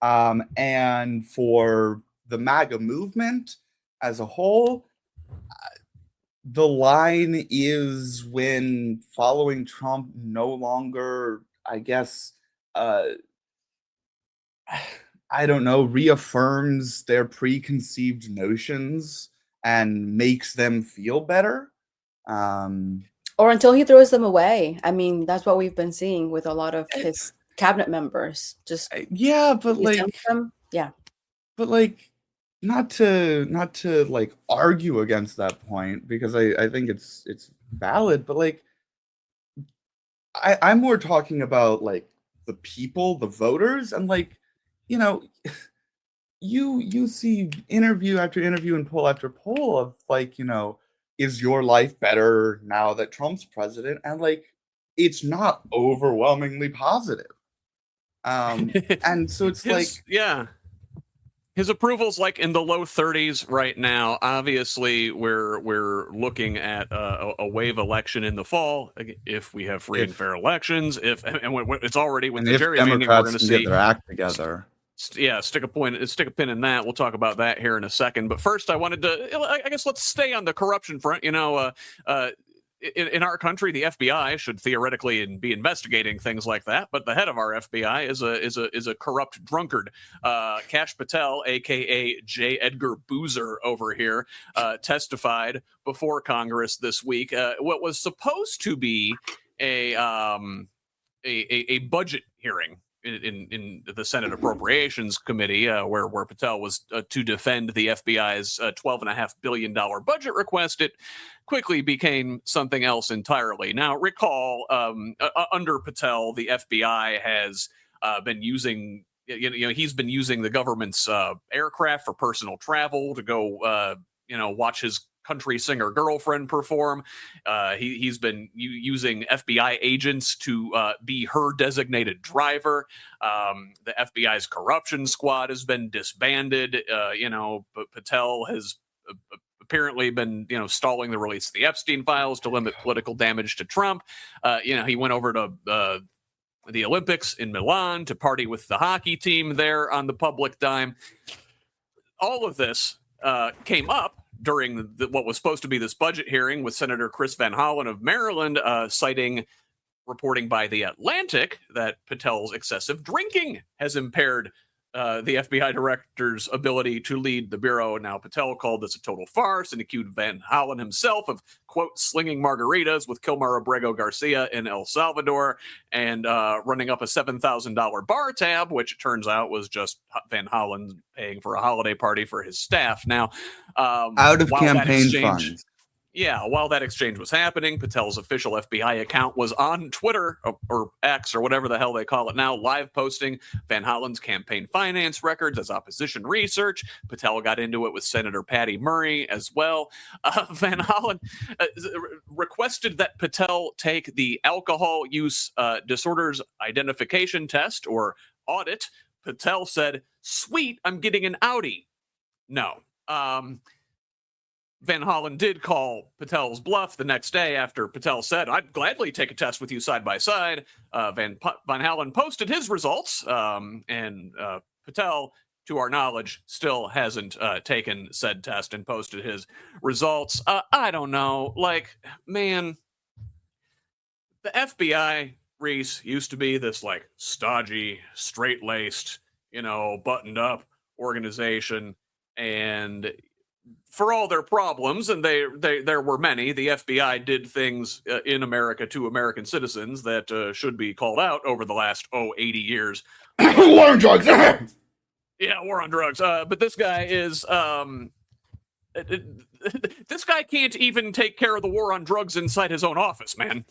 And for the MAGA movement as a whole, the line is when following Trump no longer, I guess, I don't know, reaffirms their preconceived notions and makes them feel better. Or until he throws them away. I mean, that's what we've been seeing with a lot of his cabinet members. Just yeah, but not to like argue against that point, because I think it's valid, but like I'm more talking about like the people, the voters, and like, you know, you see interview after interview and poll after poll of like, you know, is your life better now that Trump's president? And like, it's not overwhelmingly positive. And so it's his approval's like in the low 30s right now. Obviously, we're looking at a wave election in the fall if we have free and fair elections. It's already with the gerrymandering, we're going to see get their act together. Yeah, stick a pin in that. We'll talk about that here in a second. But first, I wanted to, I guess, let's stay on the corruption front. You know, in our country, the FBI should theoretically be investigating things like that, but the head of our FBI is a corrupt drunkard. Kash Patel, aka J. Edgar Boozer, over here, testified before Congress this week. What was supposed to be a budget hearing in the Senate Appropriations Committee, where Patel was to defend the FBI's $12.5 billion budget request, it quickly became something else entirely. Now, recall, under Patel, the FBI has been using, he's been using the government's aircraft for personal travel to go, watch his country singer girlfriend perform. He's been using FBI agents to be her designated driver. The FBI's corruption squad has been disbanded. But Patel has apparently been, stalling the release of the Epstein files to limit political damage to Trump. He went over to the Olympics in Milan to party with the hockey team there on the public dime. All of this came up during what was supposed to be this budget hearing, with Senator Chris Van Hollen of Maryland citing reporting by The Atlantic that Patel's excessive drinking has impaired the FBI director's ability to lead the bureau. Now, Patel called this a total farce and accused Van Hollen himself of, quote, slinging margaritas with Kilmar Abrego Garcia in El Salvador and running up a $7,000 bar tab, which it turns out was just Van Hollen paying for a holiday party for his staff. Now, out of campaign funds. Yeah, while that exchange was happening, Patel's official FBI account was on Twitter, or X, or whatever the hell they call it now, live posting Van Hollen's campaign finance records as opposition research. Patel got into it with Senator Patty Murray as well. Van Hollen requested that Patel take the Alcohol Use Disorders Identification Test, or Audit. Patel said, "Sweet, I'm getting an Audi." No. Van Hollen did call Patel's bluff the next day after Patel said, "I'd gladly take a test with you side by side." Van Hollen posted his results, and Patel, to our knowledge, still hasn't taken said test and posted his results. I don't know. Like, man, the FBI, Reece, used to be this like stodgy, straight-laced, buttoned up organization, and for all their problems, and there were many, the FBI did things in America to American citizens that should be called out over the last 80 years. War on drugs. Yeah, war on drugs. But this guy is this guy can't even take care of the war on drugs inside his own office, man.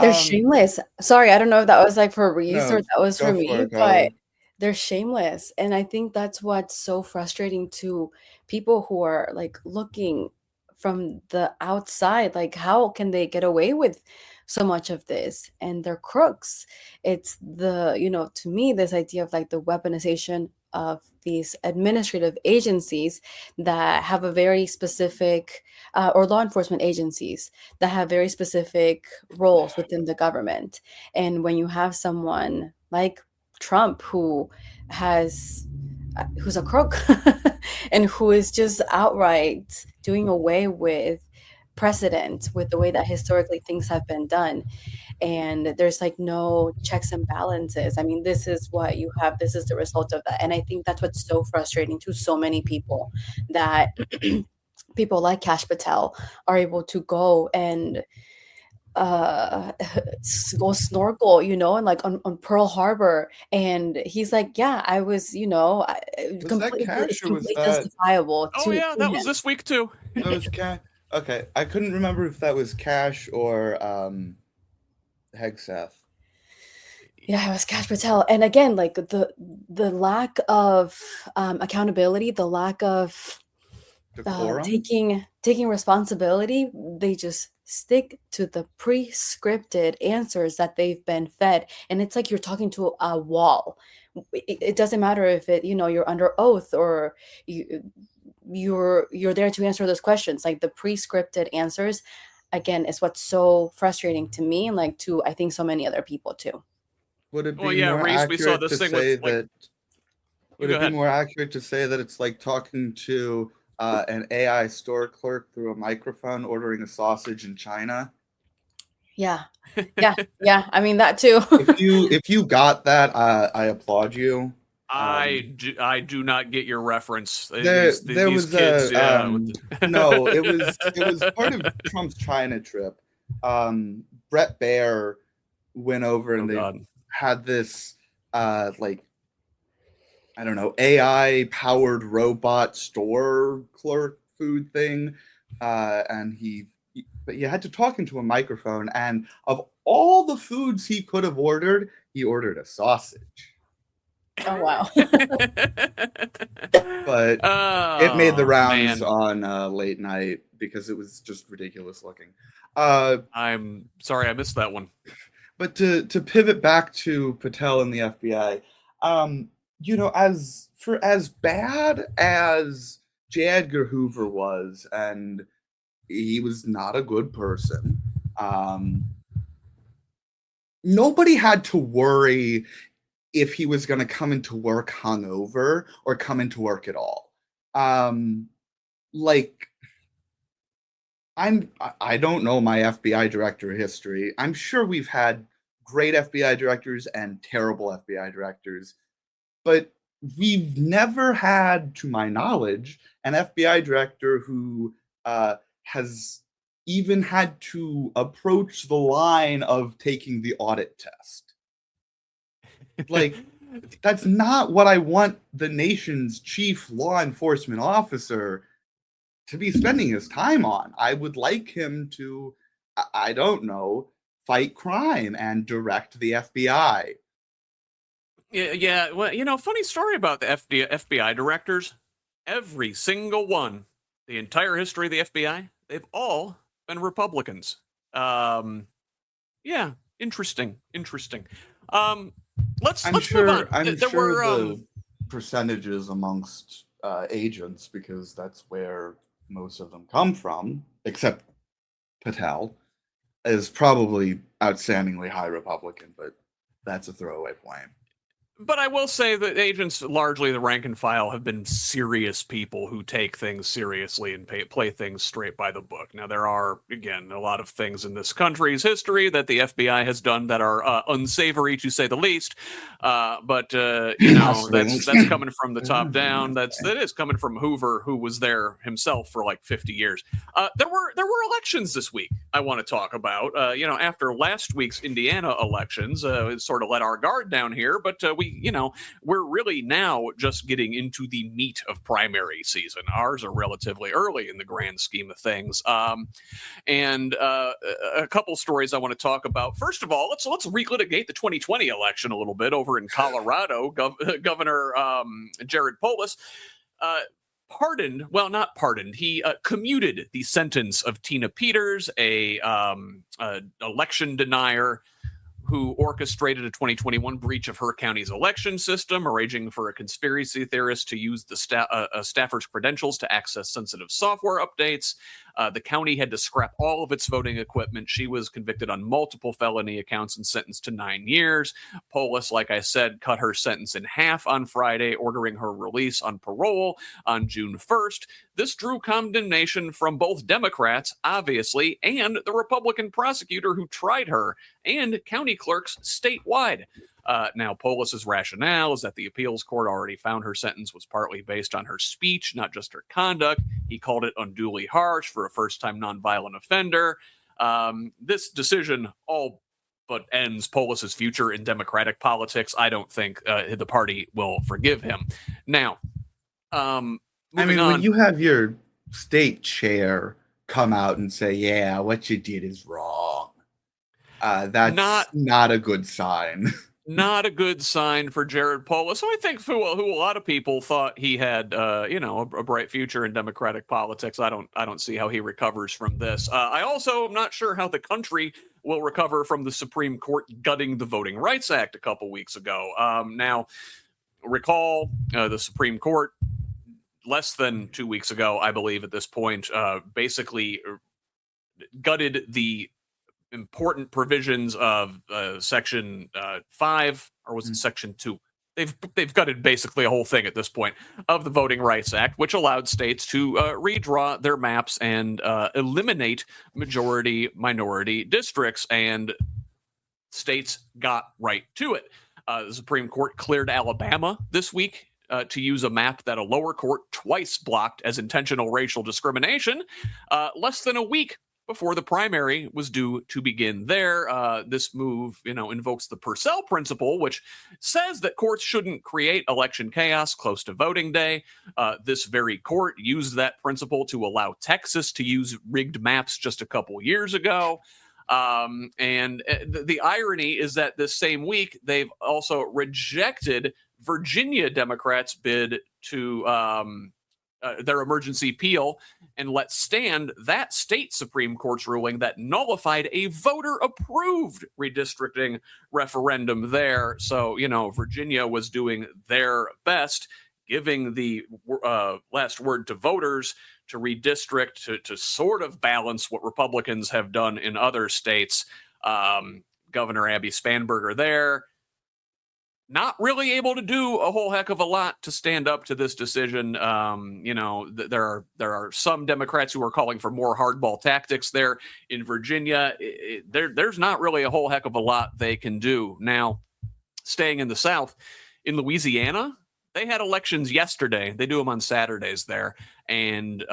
They're shameless. Sorry, I don't know if that was like for Reece or that was for me, but they're shameless. And I think that's what's so frustrating to people who are like looking from the outside. Like, how can they get away with so much of this? And they're crooks. It's to me, this idea of like the weaponization of these administrative agencies that have a very specific, or law enforcement agencies that have very specific roles within the government. And when you have someone like Trump who's a crook and who is just outright doing away with precedent, with the way that historically things have been done, and there's like no checks and balances. I mean, this is what you have. This is the result of that. And I think that's what's so frustrating to so many people, that people like Kash Patel are able to go and go snorkel, you know, and like on Pearl Harbor. And he's like, yeah, I was, you know, Was that Cash it's or was completely that? justifiable Oh yeah, to that was him. this week too. That was Cash. Okay, I couldn't remember if that was Cash or Hegseth. Yeah, it was Kash Patel. And again, like the lack of accountability, the lack of Decorum. taking responsibility, they just stick to the pre-scripted answers that they've been fed, and it's like you're talking to a wall. It doesn't matter if it, you know, you're under oath or you're there to answer those questions. Like the pre-scripted answers, again, is what's so frustrating to me, and like to I think so many other people too. Would it Well, be yeah, more Reece, we saw accurate this to thing say with like. that? Would Go it be ahead. more accurate to say that it's like talking to an AI store clerk through a microphone ordering a sausage in China? Yeah, I mean that too. If you got that, I applaud you. I do not get your reference. There These was kids, no, it was part of Trump's China trip. Brett Baer went over and they had this like, I don't know, AI powered robot store clerk food thing, and but you had to talk into a microphone, and of all the foods he could have ordered, he ordered a sausage. Oh wow. But it made the rounds on late night because it was just ridiculous looking. I'm sorry I missed that one. But to pivot back to Patel and the FBI, you know, as bad as J. Edgar Hoover was, and he was not a good person, nobody had to worry if he was going to come into work hungover or come into work at all. Like, I don't know my FBI director history. I'm sure we've had great FBI directors and terrible FBI directors, but we've never had, to my knowledge, an FBI director who has even had to approach the line of taking the audit test. Like, that's not what I want the nation's chief law enforcement officer to be spending his time on. I would like him to, I don't know, fight crime and direct the FBI. Yeah. Well, you know, funny story about the FBI directors. Every single one, the entire history of the FBI, they've all been Republicans. Yeah, interesting. Let's move on. I'm sure the percentages amongst agents, because that's where most of them come from, except Patel, is probably outstandingly high Republican, but that's a throwaway point. But I will say that agents, largely the rank and file, have been serious people who take things seriously and play things straight by the book. Now, there are, again, a lot of things in this country's history that the FBI has done that are unsavory, to say the least. But you know, that's coming from the top down. That is coming from Hoover, who was there himself for like 50 years. There were elections this week I want to talk about. You know, after last week's Indiana elections, it sort of let our guard down here, but we're really now just getting into the meat of primary season. Ours are relatively early in the grand scheme of things. And a couple stories I want to talk about. First of all, let's relitigate the 2020 election a little bit over in Colorado. Governor Jared Polis not pardoned. He commuted the sentence of Tina Peters, a election denier who orchestrated a 2021 breach of her county's election system, arranging for a conspiracy theorist to use the staffer's credentials to access sensitive software updates. The county had to scrap all of its voting equipment. She was convicted on multiple felony accounts and sentenced to 9 years. Polis, like I said, cut her sentence in half on Friday, ordering her release on parole on June 1st. This drew condemnation from both Democrats, obviously, and the Republican prosecutor who tried her, and county clerks statewide. Now, Polis's rationale is that the appeals court already found her sentence was partly based on her speech, not just her conduct. He called it unduly harsh for a first-time nonviolent offender. This decision all but ends Polis's future in Democratic politics. I don't think the party will forgive him. Now, moving on. When you have your state chair come out and say, yeah, what you did is wrong, that's not a good sign. Not a good sign for Jared Polis, who I think who a lot of people thought he had, a bright future in Democratic politics. I don't see how he recovers from this. I also am not sure how the country will recover from the Supreme Court gutting the Voting Rights Act a couple weeks ago. Now, recall the Supreme Court less than 2 weeks ago, I believe at this point, basically gutted the important provisions of Section 5, or was it Section 2? They've gutted basically a whole thing at this point of the Voting Rights Act, which allowed states to redraw their maps and eliminate majority-minority districts, and states got right to it. The Supreme Court cleared Alabama this week to use a map that a lower court twice blocked as intentional racial discrimination, less than a week before the primary was due to begin there. This move, invokes the Purcell principle, which says that courts shouldn't create election chaos close to voting day. This very court used that principle to allow Texas to use rigged maps just a couple years ago. And the irony is that this same week, they've also rejected Virginia Democrats' bid to their emergency appeal and let stand that state Supreme Court's ruling that nullified a voter-approved redistricting referendum there. So, Virginia was doing their best, giving the last word to voters to redistrict, to sort of balance what Republicans have done in other states. Governor Abby Spanberger there, not really able to do a whole heck of a lot to stand up to this decision. There are some Democrats who are calling for more hardball tactics there in Virginia. There's not really a whole heck of a lot they can do. Now, staying in the South, in Louisiana, they had elections yesterday. They do them on Saturdays there. And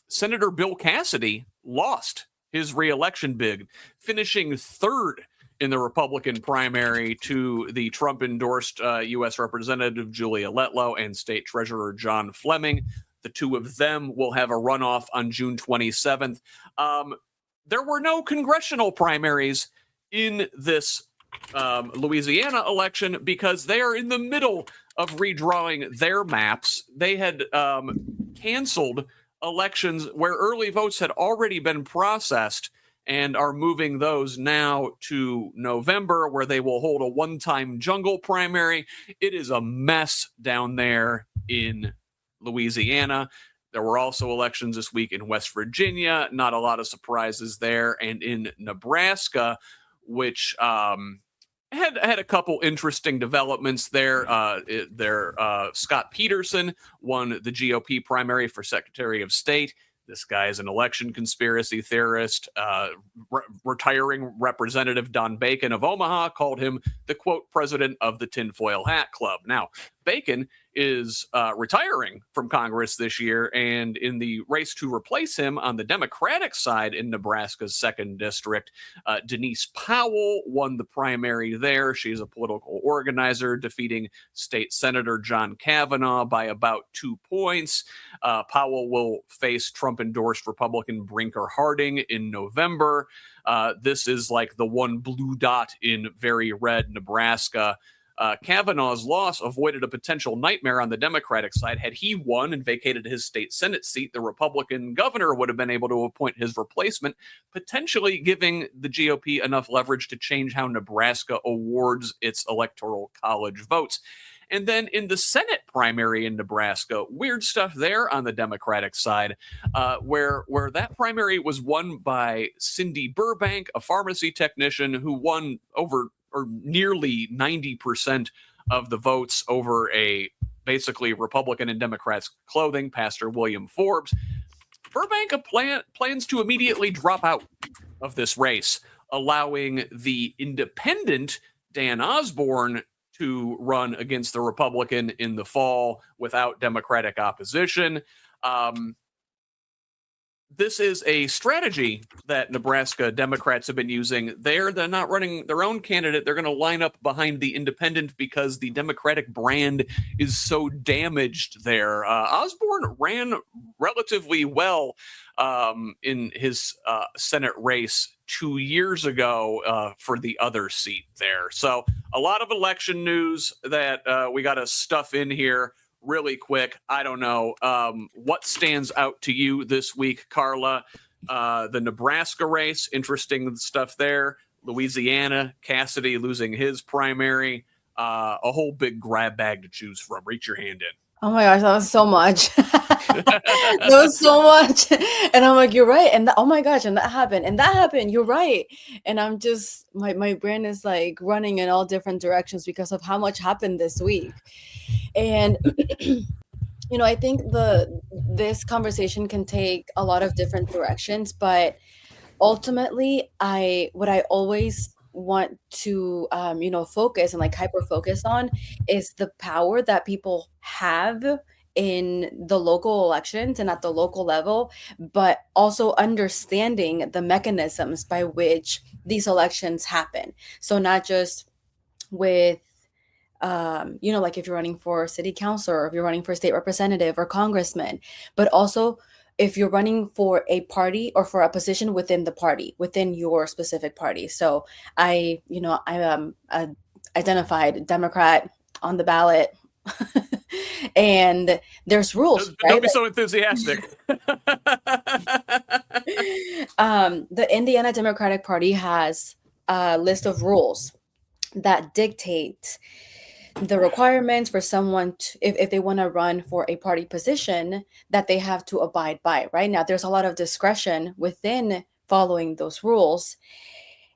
Senator Bill Cassidy lost his re-election bid, finishing third in the Republican primary to the Trump-endorsed U.S. Representative Julia Letlow and State Treasurer John Fleming. The two of them will have a runoff on June 27th. There were no congressional primaries in this Louisiana election because they are in the middle of redrawing their maps. They had canceled elections where early votes had already been processed and are moving those now to November, where they will hold a one-time jungle primary. It is a mess down there in Louisiana. There were also elections this week in West Virginia. Not a lot of surprises there. And in Nebraska, which had a couple interesting developments there. Scott Peterson won the GOP primary for Secretary of State. This guy is an election conspiracy theorist. Retiring Representative Don Bacon of Omaha called him the, quote, president of the Tinfoil Hat Club. Now, Bacon is retiring from Congress this year, and in the race to replace him on the Democratic side in Nebraska's 2nd District, Denise Powell won the primary there. She's a political organizer, defeating State Senator John Kavanaugh by about 2 points. Powell will face Trump-endorsed Republican Brinker Harding in November. This is like the one blue dot in very red Nebraska. Kavanaugh's loss avoided a potential nightmare on the Democratic side. Had he won and vacated his state Senate seat, the Republican governor would have been able to appoint his replacement, potentially giving the GOP enough leverage to change how Nebraska awards its electoral college votes. And then in the Senate primary in Nebraska, weird stuff there on the Democratic side, where that primary was won by Cindy Burbank, a pharmacy technician who won over or nearly 90% of the votes over a basically Republican and Democrats clothing, Pastor William Forbes. Burbank plans to immediately drop out of this race, allowing the independent Dan Osborne to run against the Republican in the fall without Democratic opposition. this is a strategy that Nebraska Democrats have been using. They're not running their own candidate. They're going to line up behind the independent because the Democratic brand is so damaged there. Osborne ran relatively well in his Senate race 2 years ago for the other seat there. So a lot of election news that we got to stuff in here really quick. I don't know. What stands out to you this week, Karla? The Nebraska race, interesting stuff there. Louisiana, Cassidy losing his primary. A whole big grab bag to choose from. Reach your hand in. Oh my gosh, that was so much. That was so much. And I'm like, you're right. And oh my gosh, and that happened. And that happened. You're right. And I'm just, my brain is like running in all different directions because of how much happened this week. And I think this conversation can take a lot of different directions, but ultimately what I always want to focus and like hyper focus on is the power that people have in the local elections and at the local level, but also understanding the mechanisms by which these elections happen. So not just with like if you're running for city council or if you're running for state representative or congressman, but also if you're running for a party or for a position within the party, within your specific party. So I identified Democrat on the ballot and there's rules. Don't be so enthusiastic. The Indiana Democratic Party has a list of rules that dictate the requirements for someone if they want to run for a party position that they have to abide by. Right now, there's a lot of discretion within following those rules.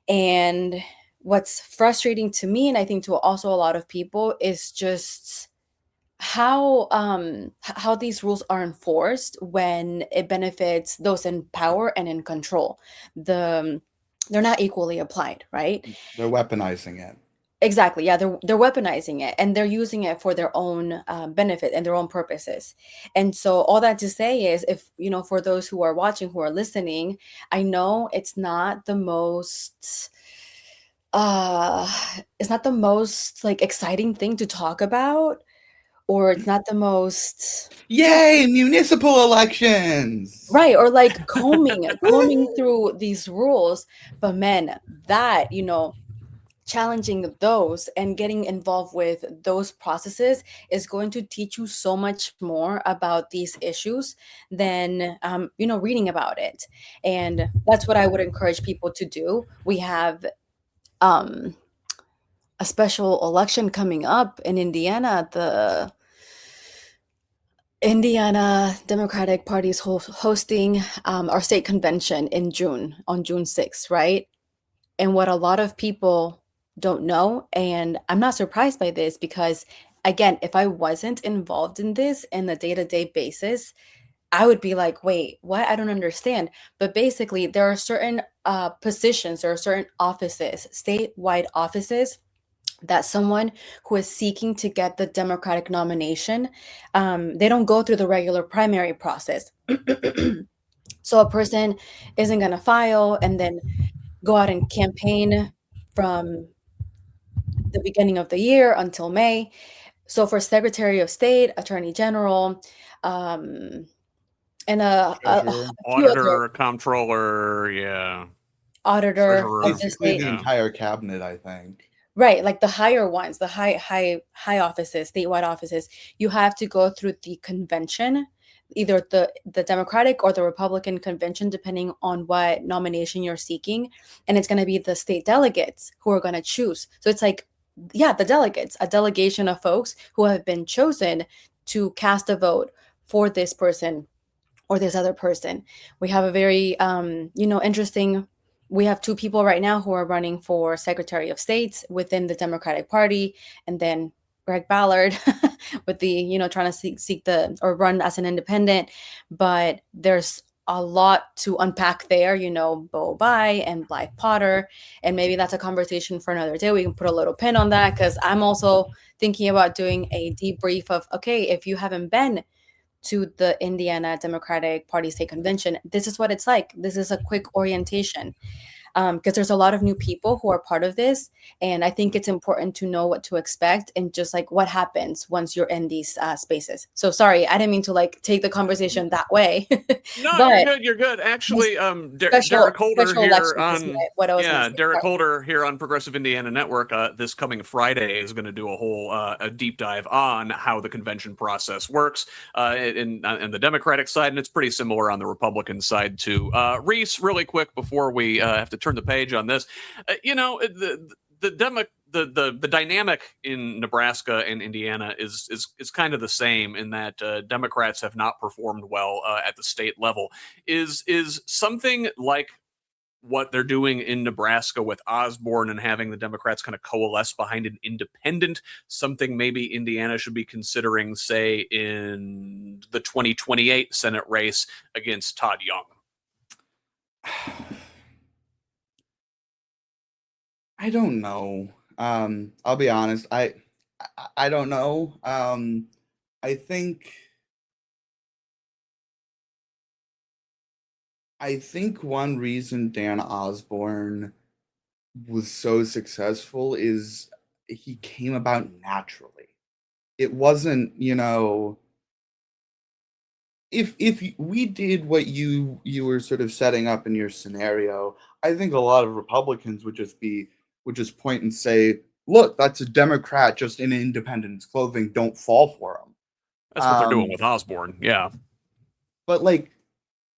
And what's frustrating to me, and I think to also a lot of people, is just how these rules are enforced when it benefits those in power and in control. They're not equally applied, right? They're weaponizing it. Exactly. Yeah, they're weaponizing it and they're using it for their own benefit and their own purposes. And so all that to say is, if for those who are watching, who are listening, I know it's not the most like exciting thing to talk about, or it's not the most yay municipal elections, right? Or like combing through these rules, but man, that challenging those and getting involved with those processes is going to teach you so much more about these issues than reading about it. And that's what I would encourage people to do. We have a special election coming up in Indiana. The Indiana Democratic Party is hosting our state convention in June, on June 6th, right? And what a lot of people don't know, and I'm not surprised by this, because again, if I wasn't involved in this in the day-to-day basis, I would be like, wait, what? I don't understand. But basically, there are certain positions, there are certain offices, statewide offices, that someone who is seeking to get the Democratic nomination, they don't go through the regular primary process. So a person isn't going to file and then go out and campaign from the beginning of the year until May. So for Secretary of State, Attorney General, and a auditor, comptroller, auditor of the basically state, the entire cabinet, I think. Right, like the higher ones, the high offices, statewide offices, you have to go through the convention, either the Democratic or the Republican convention, depending on what nomination you're seeking. And it's going to be the state delegates who are going to choose. So it's like, the delegates, a delegation of folks who have been chosen to cast a vote for this person or this other person. We have a very, interesting, we have two people right now who are running for Secretary of State within the Democratic Party, and then Greg Ballard with the, trying to seek or run as an independent. But there's a lot to unpack there, Bo Bai and Blythe Potter. And maybe that's a conversation for another day. We can put a little pin on that, because I'm also thinking about doing a debrief of, okay, if you haven't been to the Indiana Democratic Party State Convention, this is what it's like. This is a quick orientation. Because there's a lot of new people who are part of this, and I think it's important to know what to expect and just like what happens once you're in these spaces. So sorry, I didn't mean to like take the conversation that way. No, But you're good. Actually, special Derek Holder special here elections is on what I was gonna say. Derek Sorry. Holder here on Progressive Indiana Network this coming Friday is going to do a whole a deep dive on how the convention process works in the Democratic side, and it's pretty similar on the Republican side too. Reece, really quick before we have to turn the page on this, the dynamic in Nebraska and Indiana is kind of the same in that Democrats have not performed well at the state level. Is something like what they're doing in Nebraska with Osborne and having the Democrats kind of coalesce behind an independent something maybe Indiana should be considering, say, in the 2028 Senate race against Todd Young? I don't know. I'll be honest. I don't know. I think one reason Dan Osborne was so successful is he came about naturally. It wasn't, if we did what you were sort of setting up in your scenario, I think a lot of Republicans would just point and say, look, that's a Democrat just in independent's clothing. Don't fall for him. That's what they're doing with Osborne. Yeah. But like,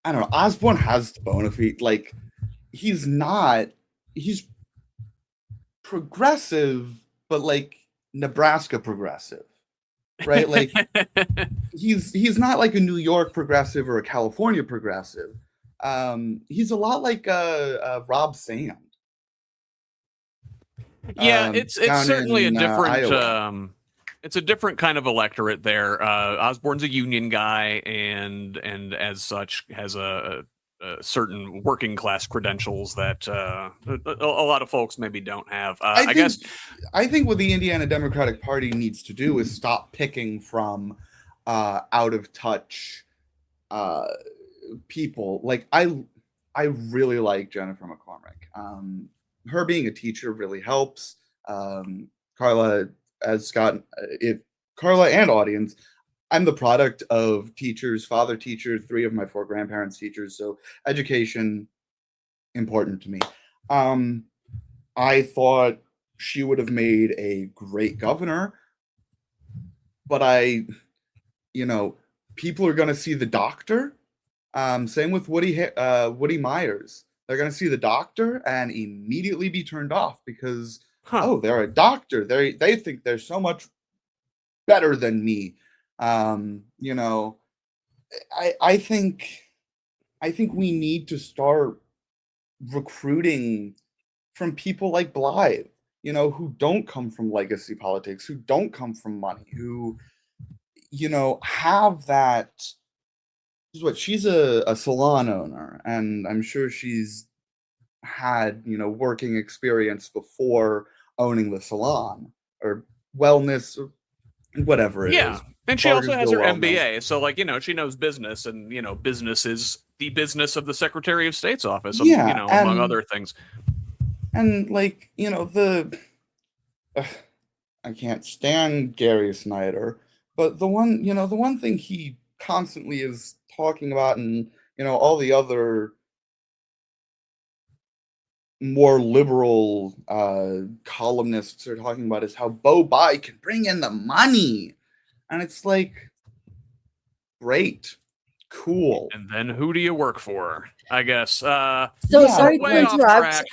I don't know. Osborne has the bona fide. Like, he's progressive, but like Nebraska progressive, right? Like, he's not like a New York progressive or a California progressive. He's a lot like Rob Sand. Yeah, it's certainly a different Iowa. It's a different kind of electorate there. Osborne's a union guy, and as such has a certain working class credentials that a lot of folks maybe don't have. I think what the Indiana Democratic Party needs to do is stop picking from out of touch people. Like I really like Jennifer McCormick. Her being a teacher really helps. Karla, as Scott, Karla and audience, I'm the product of teachers, father teacher, 3 of my 4 grandparents teachers. So education, important to me. I thought she would have made a great governor, but people are going to see the doctor. Same with Woody Myers. They're going to see the doctor and immediately be turned off because, they're a doctor. They think they're so much better than me. I think we need to start recruiting from people like Blythe, who don't come from legacy politics, who don't come from money, who, have that. She's a salon owner, and I'm sure she's had, working experience before owning the salon or wellness or whatever it is. Yeah. And she also has her MBA. So she knows business, and, business is the business of the Secretary of State's office, among other things. And I can't stand Gary Snyder, but the one thing he constantly is talking about, and all the other more liberal columnists are talking about, is how Bo Bai can bring in the money, and it's like, great, cool. And then who do you work for? I guess. Sorry to interrupt.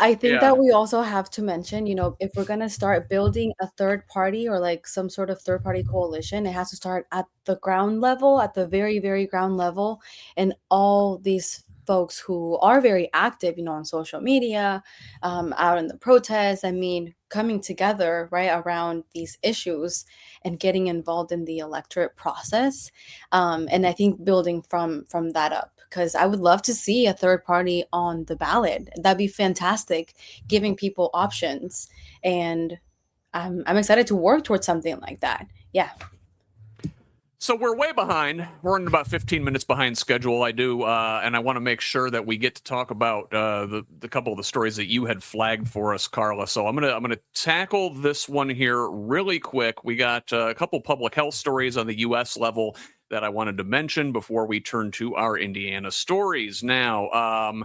I think that we also have to mention, if we're gonna start building a third party or like some sort of third party coalition, it has to start at the ground level, at the very, very ground level, and all these folks who are very active, on social media, out in the protests. I mean, coming together right around these issues and getting involved in the electorate process, and I think building from that up. Because I would love to see a third party on the ballot. That'd be fantastic, giving people options. And I'm excited to work towards something like that. Yeah. So we're way behind. We're running about 15 minutes behind schedule. I do, and I want to make sure that we get to talk about the couple of the stories that you had flagged for us, Karla. So I'm gonna tackle this one here really quick. We got a couple public health stories on the U.S. level that I wanted to mention before we turn to our Indiana stories. Now,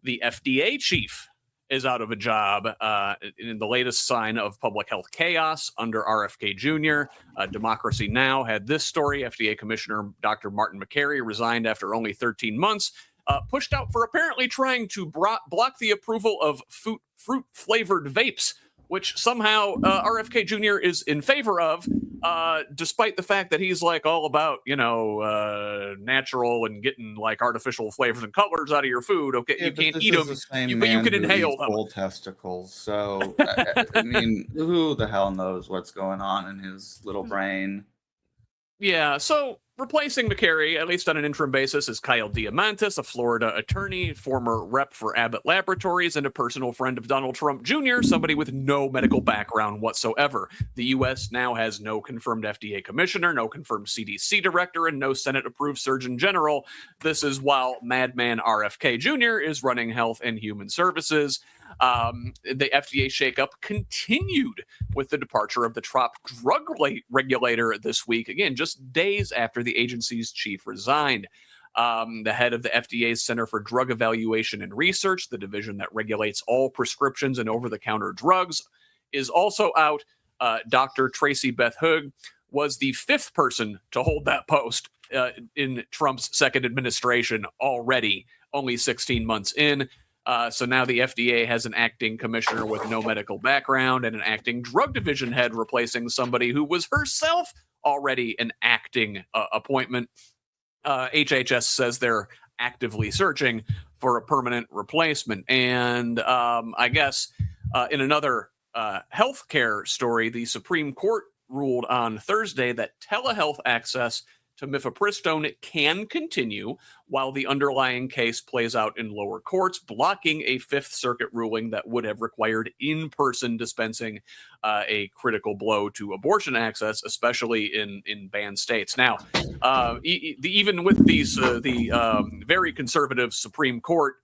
the FDA chief is out of a job in the latest sign of public health chaos under RFK Jr. Democracy Now! Had this story. FDA Commissioner Dr. Martin Makary resigned after only 13 months, pushed out for apparently trying to block the approval of fruit-flavored vapes, which somehow RFK Jr. is in favor of, despite the fact that he's like all about, natural and getting like artificial flavors and colors out of your food. Okay, Yeah, you but can't this eat is them, the same but you man can who inhale eats them. bull testicles. So, I mean, who the hell knows what's going on in his little brain? Yeah, so replacing Makary, at least on an interim basis, is Kyle Diamantis, a Florida attorney, former rep for Abbott Laboratories, and a personal friend of Donald Trump Jr., somebody with no medical background whatsoever. The U.S. now has no confirmed FDA commissioner, no confirmed CDC director, and no Senate-approved Surgeon General. This is while Madman RFK Jr. is running Health and Human Services. The FDA shakeup continued with the departure of the top drug regulator this week, again, just days after the agency's chief resigned. The head of the FDA's Center for Drug Evaluation and Research, the division that regulates all prescriptions and over-the-counter drugs, is also out. Dr. Tracy Beth Hoog was the fifth person to hold that post in Trump's second administration already, only 16 months in. So now the FDA has an acting commissioner with no medical background and an acting drug division head replacing somebody who was herself already an acting appointment. HHS says they're actively searching for a permanent replacement. And I guess in another healthcare story, the Supreme Court ruled on Thursday that telehealth access to mifepristone can continue while the underlying case plays out in lower courts, blocking a Fifth Circuit ruling that would have required in-person dispensing, a critical blow to abortion access, especially in banned states. Now, even with these, very conservative Supreme Court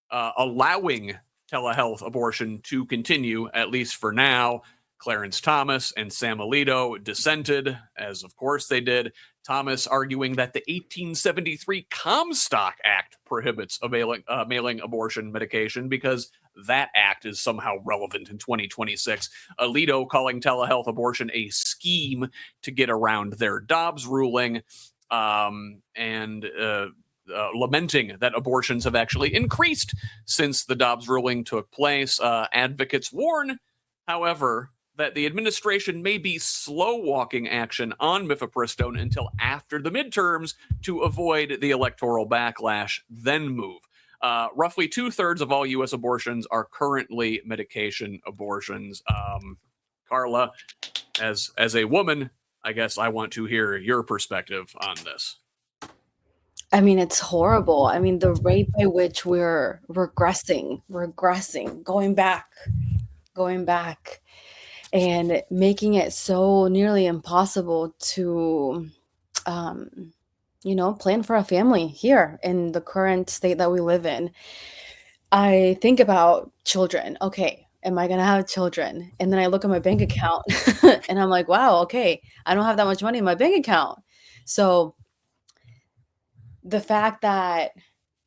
allowing telehealth abortion to continue, at least for now, Clarence Thomas and Sam Alito dissented, as of course they did. Thomas arguing that the 1873 Comstock Act prohibits mailing abortion medication because that act is somehow relevant in 2026. Alito calling telehealth abortion a scheme to get around their Dobbs ruling, and lamenting that abortions have actually increased since the Dobbs ruling took place. Advocates warn, however, that the administration may be slow-walking action on mifepristone until after the midterms to avoid the electoral backlash, then move. Roughly 2/3 of all U.S. abortions are currently medication abortions. Karla, as a woman, I guess I want to hear your perspective on this. I mean, it's horrible. I mean, the rate by which we're regressing, going back, and making it so nearly impossible to, plan for a family here in the current state that we live in. I think about children. Okay, am I going to have children? And then I look at my bank account and I'm like, wow, okay, I don't have that much money in my bank account. So the fact that,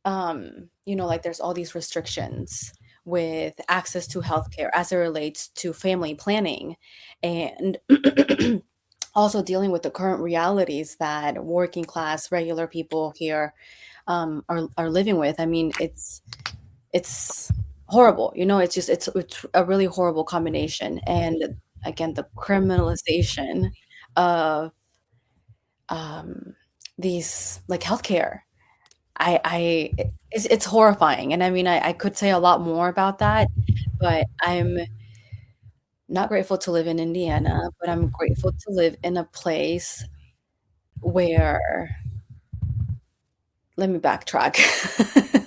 there's all these restrictions with access to healthcare as it relates to family planning, and also dealing with the current realities that working class regular people here are living with. I mean, it's horrible. It's a really horrible combination. And again, the criminalization of these like healthcare. It's horrifying. And I mean, I could say a lot more about that, but I'm not grateful to live in Indiana, but I'm grateful to live in a place where, let me backtrack.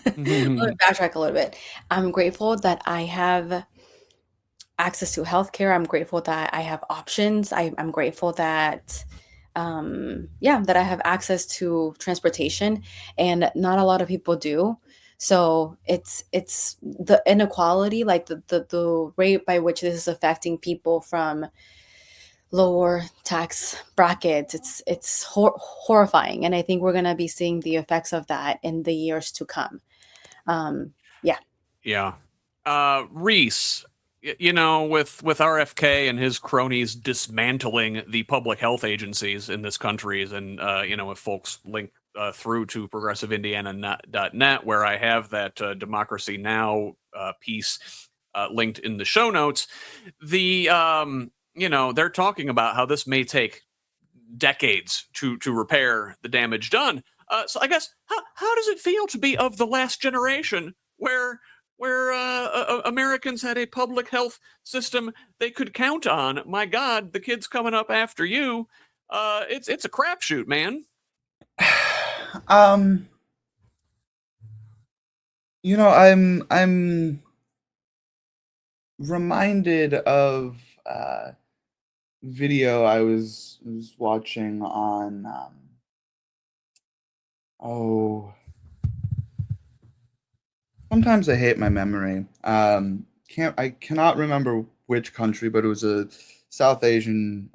Let me backtrack a little bit. I'm grateful that I have access to healthcare. I'm grateful that I have options. I'm grateful that that I have access to transportation, and not a lot of people do. So it's the inequality, like the rate by which this is affecting people from lower tax brackets. It's horrifying, and I think we're gonna be seeing the effects of that in the years to come. Yeah. Yeah. Reece, with RFK and his cronies dismantling the public health agencies in this country, and if folks link through to progressiveindiana.net, where I have that Democracy Now piece linked in the show notes, they're talking about how this may take decades to repair the damage done. So I guess how does it feel to be of the last generation where Americans had a public health system they could count on? My God, the kids coming up after you, it's a crapshoot, man. I'm reminded of video I was watching on sometimes I hate my memory. I cannot remember which country, but it was a South Asian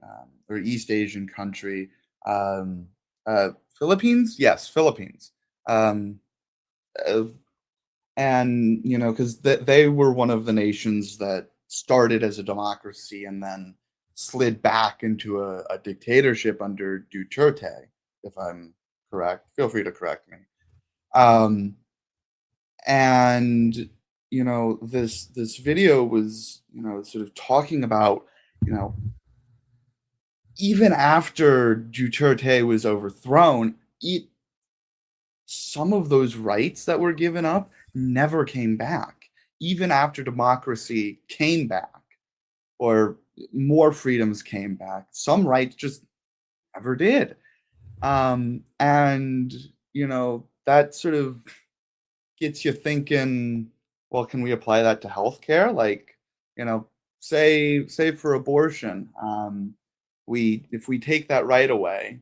or East Asian country. Philippines? Yes, Philippines. And because they were one of the nations that started as a democracy and then slid back into a dictatorship under Duterte, if I'm correct. Feel free to correct me. And this video was sort of talking about even after Duterte was overthrown, some of those rights that were given up never came back. Even after democracy came back, or more freedoms came back, some rights just never did. And that sort of gets you thinking, well, can we apply that to healthcare? Like, say for abortion, if we take that right away,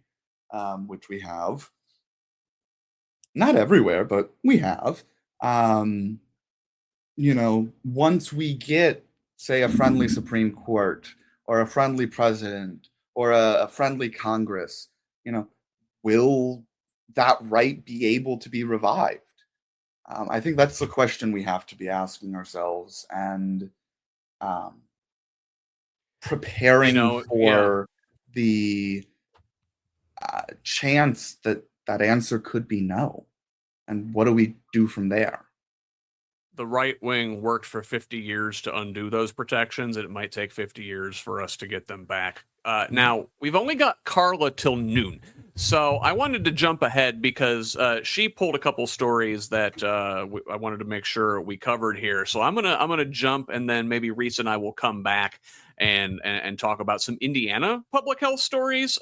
which we have, not everywhere, but we have, once we get, say, a friendly Supreme Court or a friendly president or a friendly Congress, will that right be able to be revived? I think that's the question we have to be asking ourselves, and preparing for the chance that answer could be no. And what do we do from there? The right wing worked for 50 years to undo those protections, and it might take 50 years for us to get them back. Now, we've only got Karla till noon, so I wanted to jump ahead because she pulled a couple stories that I wanted to make sure we covered here. So I'm gonna jump, and then maybe Reece and I will come back and talk about some Indiana public health stories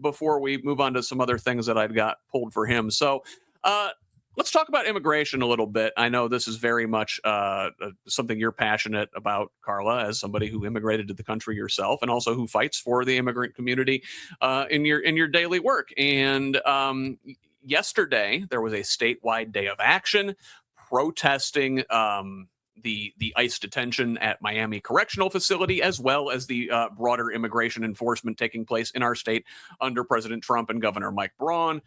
before we move on to some other things that I'd got pulled for him. So let's talk about immigration a little bit. I know this is very much something you're passionate about, Karla, as somebody who immigrated to the country yourself, and also who fights for the immigrant community in your daily work. And yesterday, there was a statewide day of action protesting the ICE detention at Miami Correctional Facility, as well as the broader immigration enforcement taking place in our state under President Trump and Governor Mike Braun.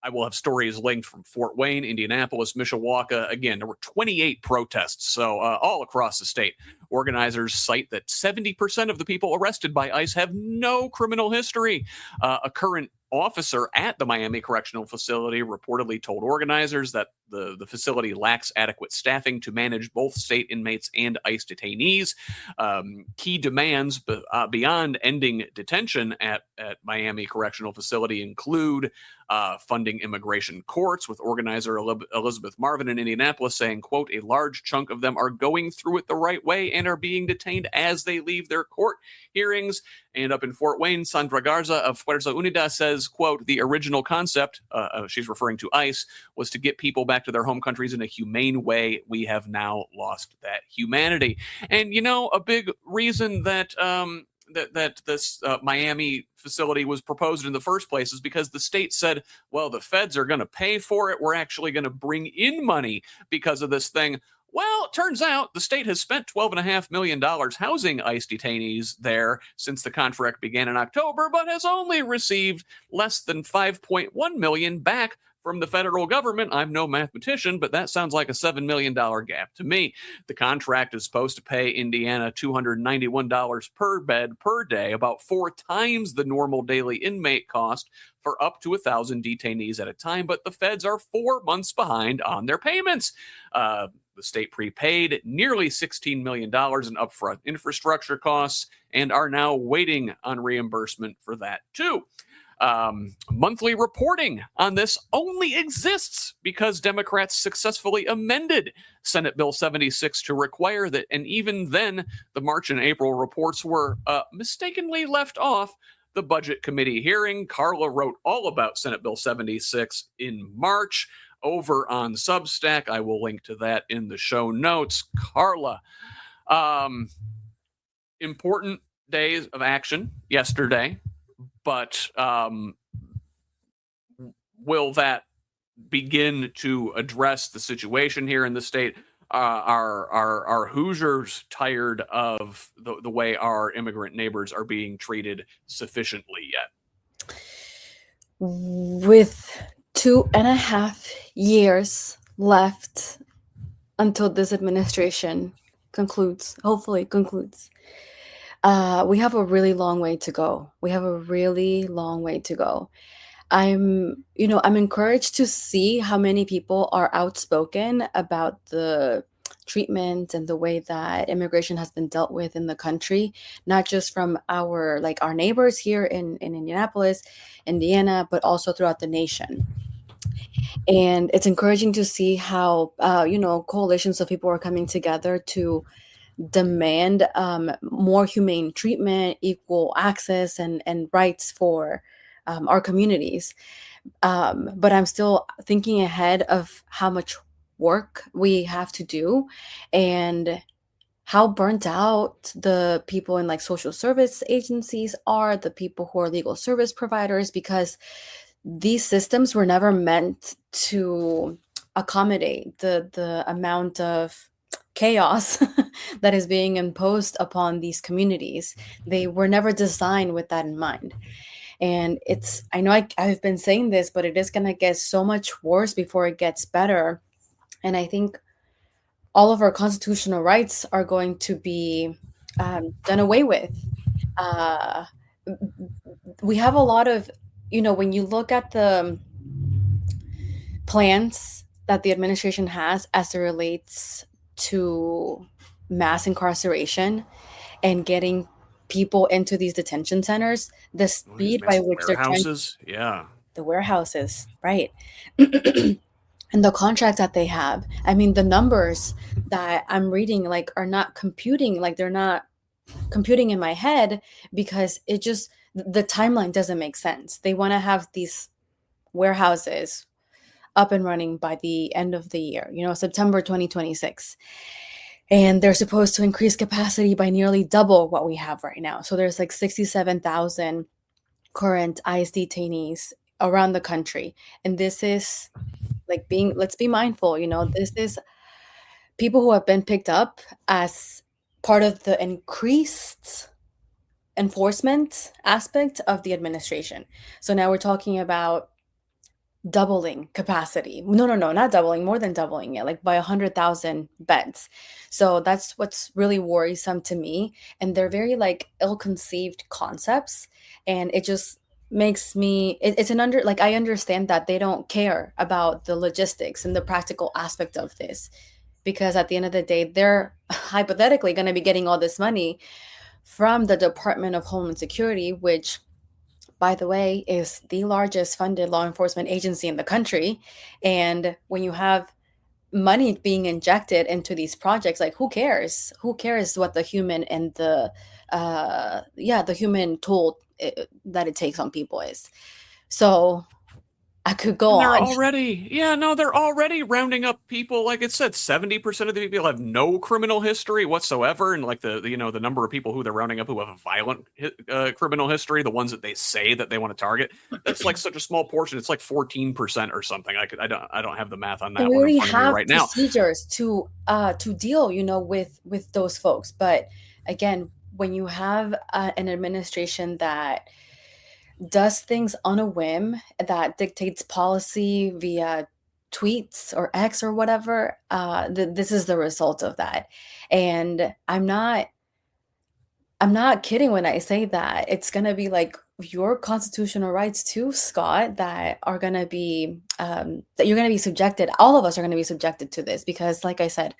I will have stories linked from Fort Wayne, Indianapolis, Mishawaka. Again, there were 28 protests, so all across the state. Organizers cite that 70% of the people arrested by ICE have no criminal history. A current officer at the Miami Correctional Facility reportedly told organizers that the facility lacks adequate staffing to manage both state inmates and ICE detainees. Key demands beyond ending detention at Miami Correctional Facility include funding immigration courts, with organizer Elizabeth Marvin in Indianapolis saying, quote, a large chunk of them are going through it the right way and are being detained as they leave their court hearings. And up in Fort Wayne, Sandra Garza of Fuerza Unida says, quote, the original concept, she's referring to ICE, was to get people back to their home countries in a humane way. We have now lost that humanity. And, a big reason that that this Miami facility was proposed in the first place is because the state said, well, the feds are going to pay for it. We're actually going to bring in money because of this thing. Well, it turns out the state has spent $12.5 million housing ICE detainees there since the contract began in October, but has only received less than $5.1 million back from the federal government. I'm no mathematician, but that sounds like a $7 million gap to me. The contract is supposed to pay Indiana $291 per bed per day, about 4 times the normal daily inmate cost for up to 1,000 detainees at a time, but the feds are 4 months behind on their payments. The state prepaid nearly $16 million in upfront infrastructure costs and are now waiting on reimbursement for that too. Monthly reporting on this only exists because Democrats successfully amended Senate Bill 76 to require that, and even then, the March and April reports were mistakenly left off the Budget Committee hearing. Karla wrote all about Senate Bill 76 in March over on Substack. I will link to that in the show notes. Karla, important days of action yesterday, but will that begin to address the situation here in the state? Are Hoosiers tired of the way our immigrant neighbors are being treated sufficiently yet? With 2.5 years left until this administration hopefully concludes, we have a really long way to go. I'm encouraged to see how many people are outspoken about the treatment and the way that immigration has been dealt with in the country, not just from our neighbors here in Indianapolis, Indiana, but also throughout the nation. And it's encouraging to see how, coalitions of people are coming together to demand more humane treatment, equal access, and rights for our communities. But I'm still thinking ahead of how much work we have to do and how burnt out the people in social service agencies are, the people who are legal service providers, because these systems were never meant to accommodate the amount of chaos that is being imposed upon these communities. They were never designed with that in mind. And I know I've been saying this, but it is going to get so much worse before it gets better. And I think all of our constitutional rights are going to be done away with. We have a lot of, when you look at the plans that the administration has as it relates to mass incarceration and getting people into these detention centers, the speed by which they're trying the warehouses, right? And the contracts that they have. I mean, the numbers that I'm reading are not computing, they're not computing in my head, because the timeline doesn't make sense. They want to have these warehouses up and running by the end of the year, September 2026. And they're supposed to increase capacity by nearly double what we have right now. So there's 67,000 current ICE detainees around the country. And this is let's be mindful, this is people who have been picked up as part of the increased enforcement aspect of the administration. So now we're talking about doubling capacity. No, not doubling, more than doubling it, by 100,000 beds. So that's what's really worrisome to me. And they're very ill-conceived concepts. And it just makes me, I understand that they don't care about the logistics and the practical aspect of this, because at the end of the day, they're hypothetically going to be getting all this money from the Department of Homeland Security, which, by the way, is the largest funded law enforcement agency in the country. And when you have money being injected into these projects, who cares? Who cares what the human and the human toll that it takes on people is? So I could go And they're on. they're already rounding up people. Like it said, 70% of the people have no criminal history whatsoever. And like the number of people who they're rounding up who have a violent criminal history, the ones that they say that they want to target, that's like such a small portion. It's like 14% or something. I don't have the math on that And we one in already front of me have right now. procedures to deal, with those folks. But again, when you have an administration that does things on a whim, that dictates policy via tweets or X or whatever, this is the result of that. And I'm not kidding when I say that it's going to be like your constitutional rights too, Scott, that are going to be that you're going to be subjected. All of us are going to be subjected to this because, like I said,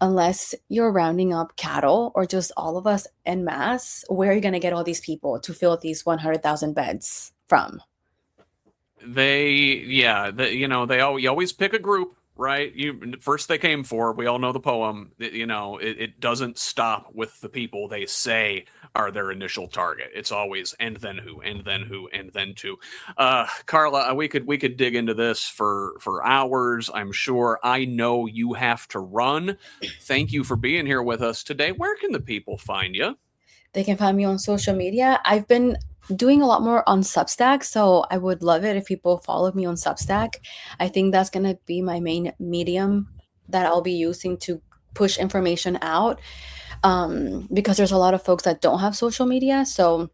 unless you're rounding up cattle or just all of us en masse, where are you going to get all these people to fill these 100,000 beds from? You always pick a group, right? First they came for, we all know the poem, it doesn't stop with the people they say are their initial target. It's always, and then who, and then who, and then two. Karla, we could dig into this for hours, I'm sure. I know you have to run. Thank you for being here with us today. Where can the people find you? They can find me on social media. I've been doing a lot more on Substack, so I would love it if people follow me on Substack. I think that's going to be my main medium that I'll be using to push information out, because there's a lot of folks that don't have social media. So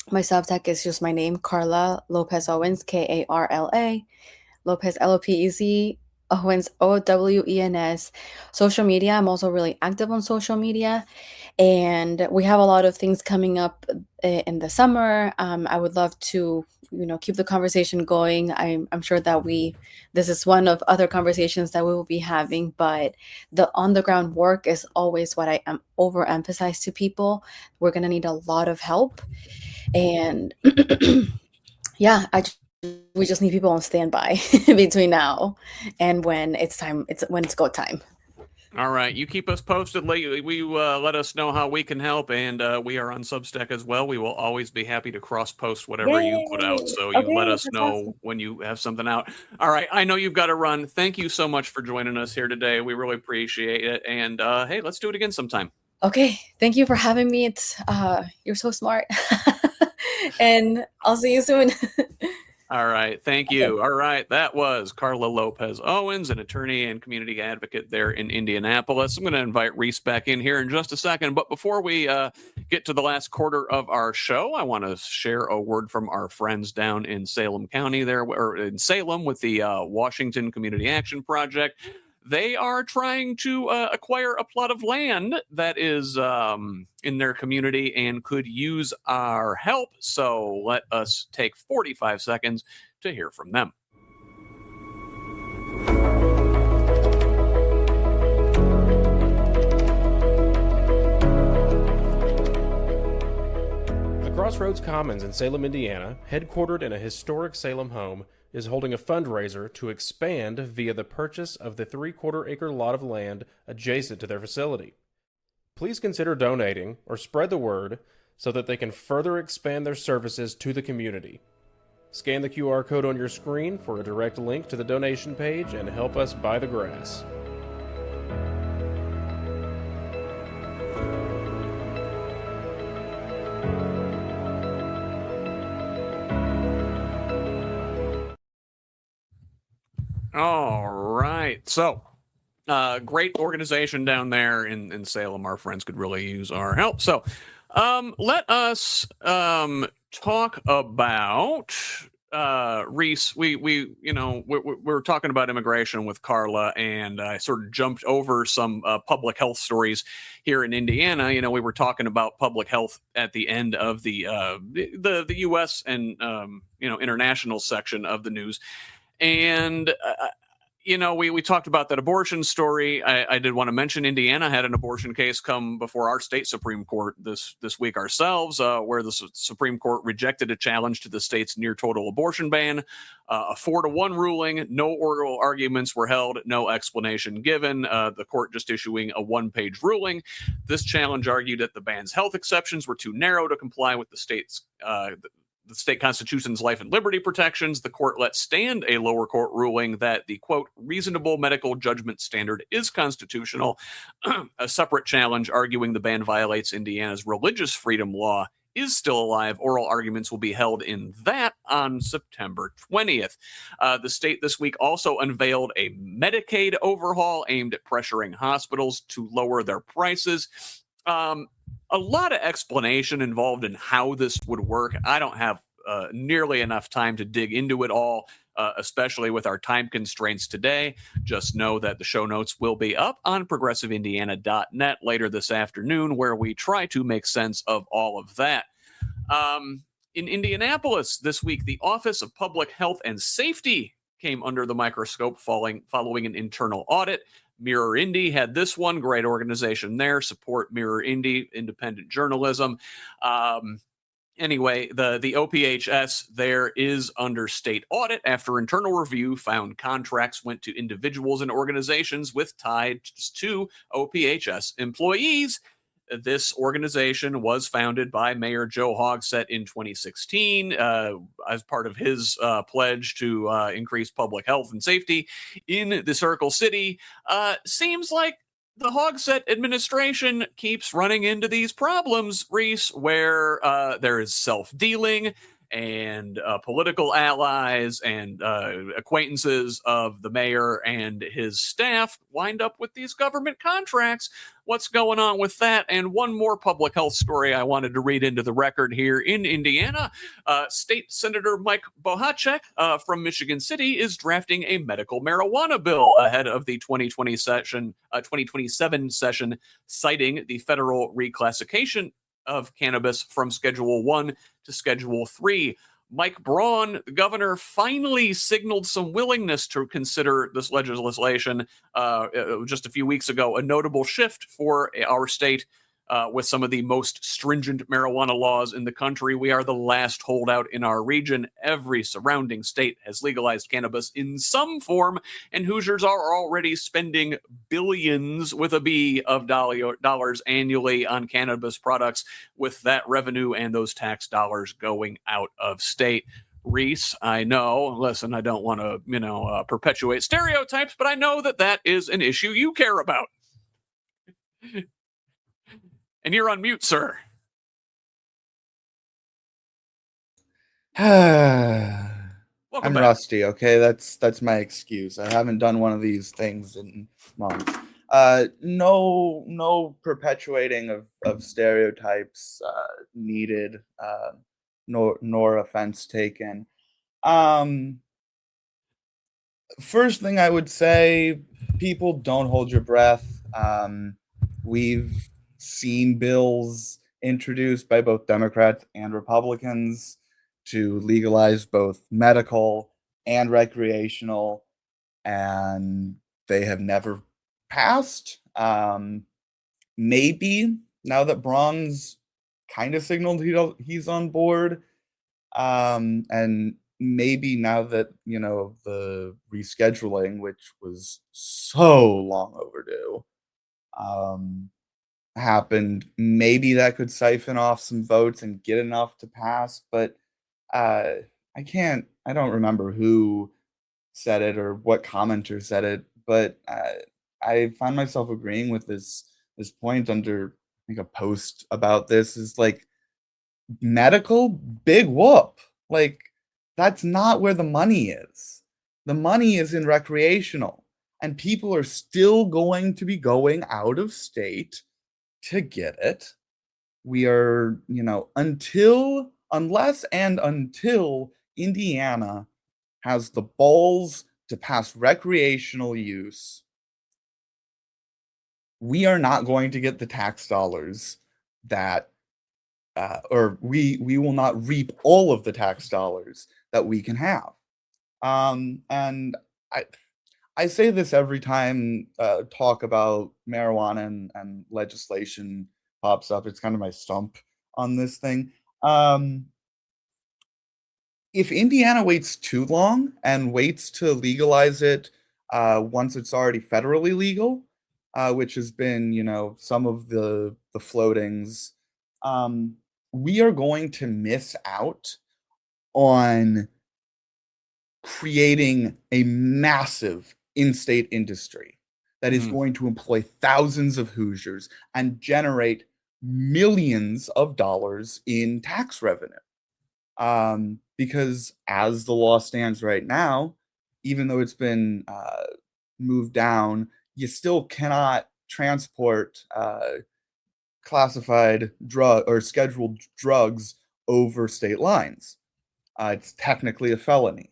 my Substack is just my name, Karla Lopez Owens, Karla Lopez, Lopez, Owens, Owens. Social media, I'm also really active on social media, and we have a lot of things coming up in the summer. I would love to, keep the conversation going. I'm sure that this is one of other conversations that we will be having, but the on the ground work is always what I am overemphasize to people. We're going to need a lot of help. And yeah, we just need people on standby between now and when it's time. When it's go time. All right, you keep us posted. We let us know how we can help, and we are on Substack as well. We will always be happy to cross-post whatever you put out, so you let us know awesome when you have something out. All right, I know you've got to run. Thank you so much for joining us here today. We really appreciate it, and hey, let's do it again sometime. Okay, thank you for having me. It's you're so smart, and I'll see you soon. All right. Thank you. All right. That was Karla Lopez Owens, an attorney and community advocate there in Indianapolis. I'm going to invite Reece back in here in just a second. But before we get to the last quarter of our show, I want to share a word from our friends down in Salem County there, or in Salem, with the Washington Community Action Project. They are trying to acquire a plot of land that is in their community and could use our help. So let us take 45 seconds to hear from them. The Crossroads Commons in Salem, Indiana, headquartered in a historic Salem home, is holding a fundraiser to expand via the purchase of the 3/4-acre lot of land adjacent to their facility. Please consider donating or spread the word so that they can further expand their services to the community. Scan the QR code on your screen for a direct link to the donation page and help us buy the grass. All right. So, great organization down there in Salem. Our friends could really use our help. So, let us talk about Reece. We're talking about immigration with Karla, and I sort of jumped over some public health stories here in Indiana. We were talking about public health at the end of the U.S. and international section of the news. And, we talked about that abortion story. I did want to mention Indiana had an abortion case come before our state Supreme Court this week ourselves, where the Supreme Court rejected a challenge to the state's near total abortion ban, a 4-1 ruling. No oral arguments were held, no explanation given. The court just issuing a 1-page ruling. This challenge argued that the ban's health exceptions were too narrow to comply with the state's the state constitution's life and liberty protections, the court let stand a lower court ruling that the, quote, reasonable medical judgment standard is constitutional. A separate challenge arguing the ban violates Indiana's religious freedom law is still alive. Oral arguments will be held in that on September 20th. The state this week also unveiled a Medicaid overhaul aimed at pressuring hospitals to lower their prices. A lot of explanation involved in how this would work. I don't have nearly enough time to dig into it all, especially with our time constraints today. Just know that the show notes will be up on progressiveindiana.net later this afternoon, where we try to make sense of all of that. In Indianapolis this week, the Office of Public Health and Safety came under the microscope following an internal audit. Mirror Indy had this one, great organization there. Support Mirror Indy, independent journalism. Anyway, the OPHS there is under state audit after internal review found contracts went to individuals and organizations with ties to OPHS employees. This organization was founded by Mayor Joe Hogsett in 2016 as part of his pledge to increase public health and safety in the Circle City. Seems like the Hogsett administration keeps running into these problems, Reece, where there is self-dealing and political allies and acquaintances of the mayor and his staff wind up with these government contracts. What's going on with that? And one more public health story I wanted to read into the record here in Indiana. State Senator Mike Bohacek from Michigan City is drafting a medical marijuana bill ahead of the 2027 session, citing the federal reclassification of cannabis from Schedule 1 to Schedule 3. Mike Braun, the governor, finally signaled some willingness to consider this legislation just a few weeks ago, a notable shift for our state with some of the most stringent marijuana laws in the country. We are the last holdout in our region. Every surrounding state has legalized cannabis in some form, and Hoosiers are already spending billions with a B of dollars annually on cannabis products, with that revenue and those tax dollars going out of state. Reece, I know, listen, I don't want to, perpetuate stereotypes, but I know that is an issue you care about. And you're on mute, sir. I'm Welcome back. rusty, okay? That's my excuse. I haven't done one of these things in months. No perpetuating of stereotypes needed, nor offense taken. First thing I would say, people, don't hold your breath. We've seen bills introduced by both Democrats and Republicans to legalize both medical and recreational, and they have never passed. Maybe now that Braun's kind of signaled he's on board, and maybe now that the rescheduling, which was so long overdue, happened, maybe that could siphon off some votes and get enough to pass. But I don't remember who said it or what commenter said it, but I find myself agreeing with this point under, I think, a post about this is like, medical, big whoop. Like, that's not where the money is. The money is in recreational, and people are still going to be going out of state to get it. We are, until Indiana has the balls to pass recreational use, we are not going to get the tax dollars that, or we will not reap all of the tax dollars that we can have. And I say this every time talk about marijuana and legislation pops up. It's kind of my stump on this thing. If Indiana waits too long and waits to legalize it once it's already federally legal, which has been, some of the floatings, we are going to miss out on creating a massive in-state industry that is going to employ thousands of Hoosiers and generate millions of dollars in tax revenue. Because as the law stands right now, even though it's been moved down, you still cannot transport classified drug or scheduled drugs over state lines. It's technically a felony.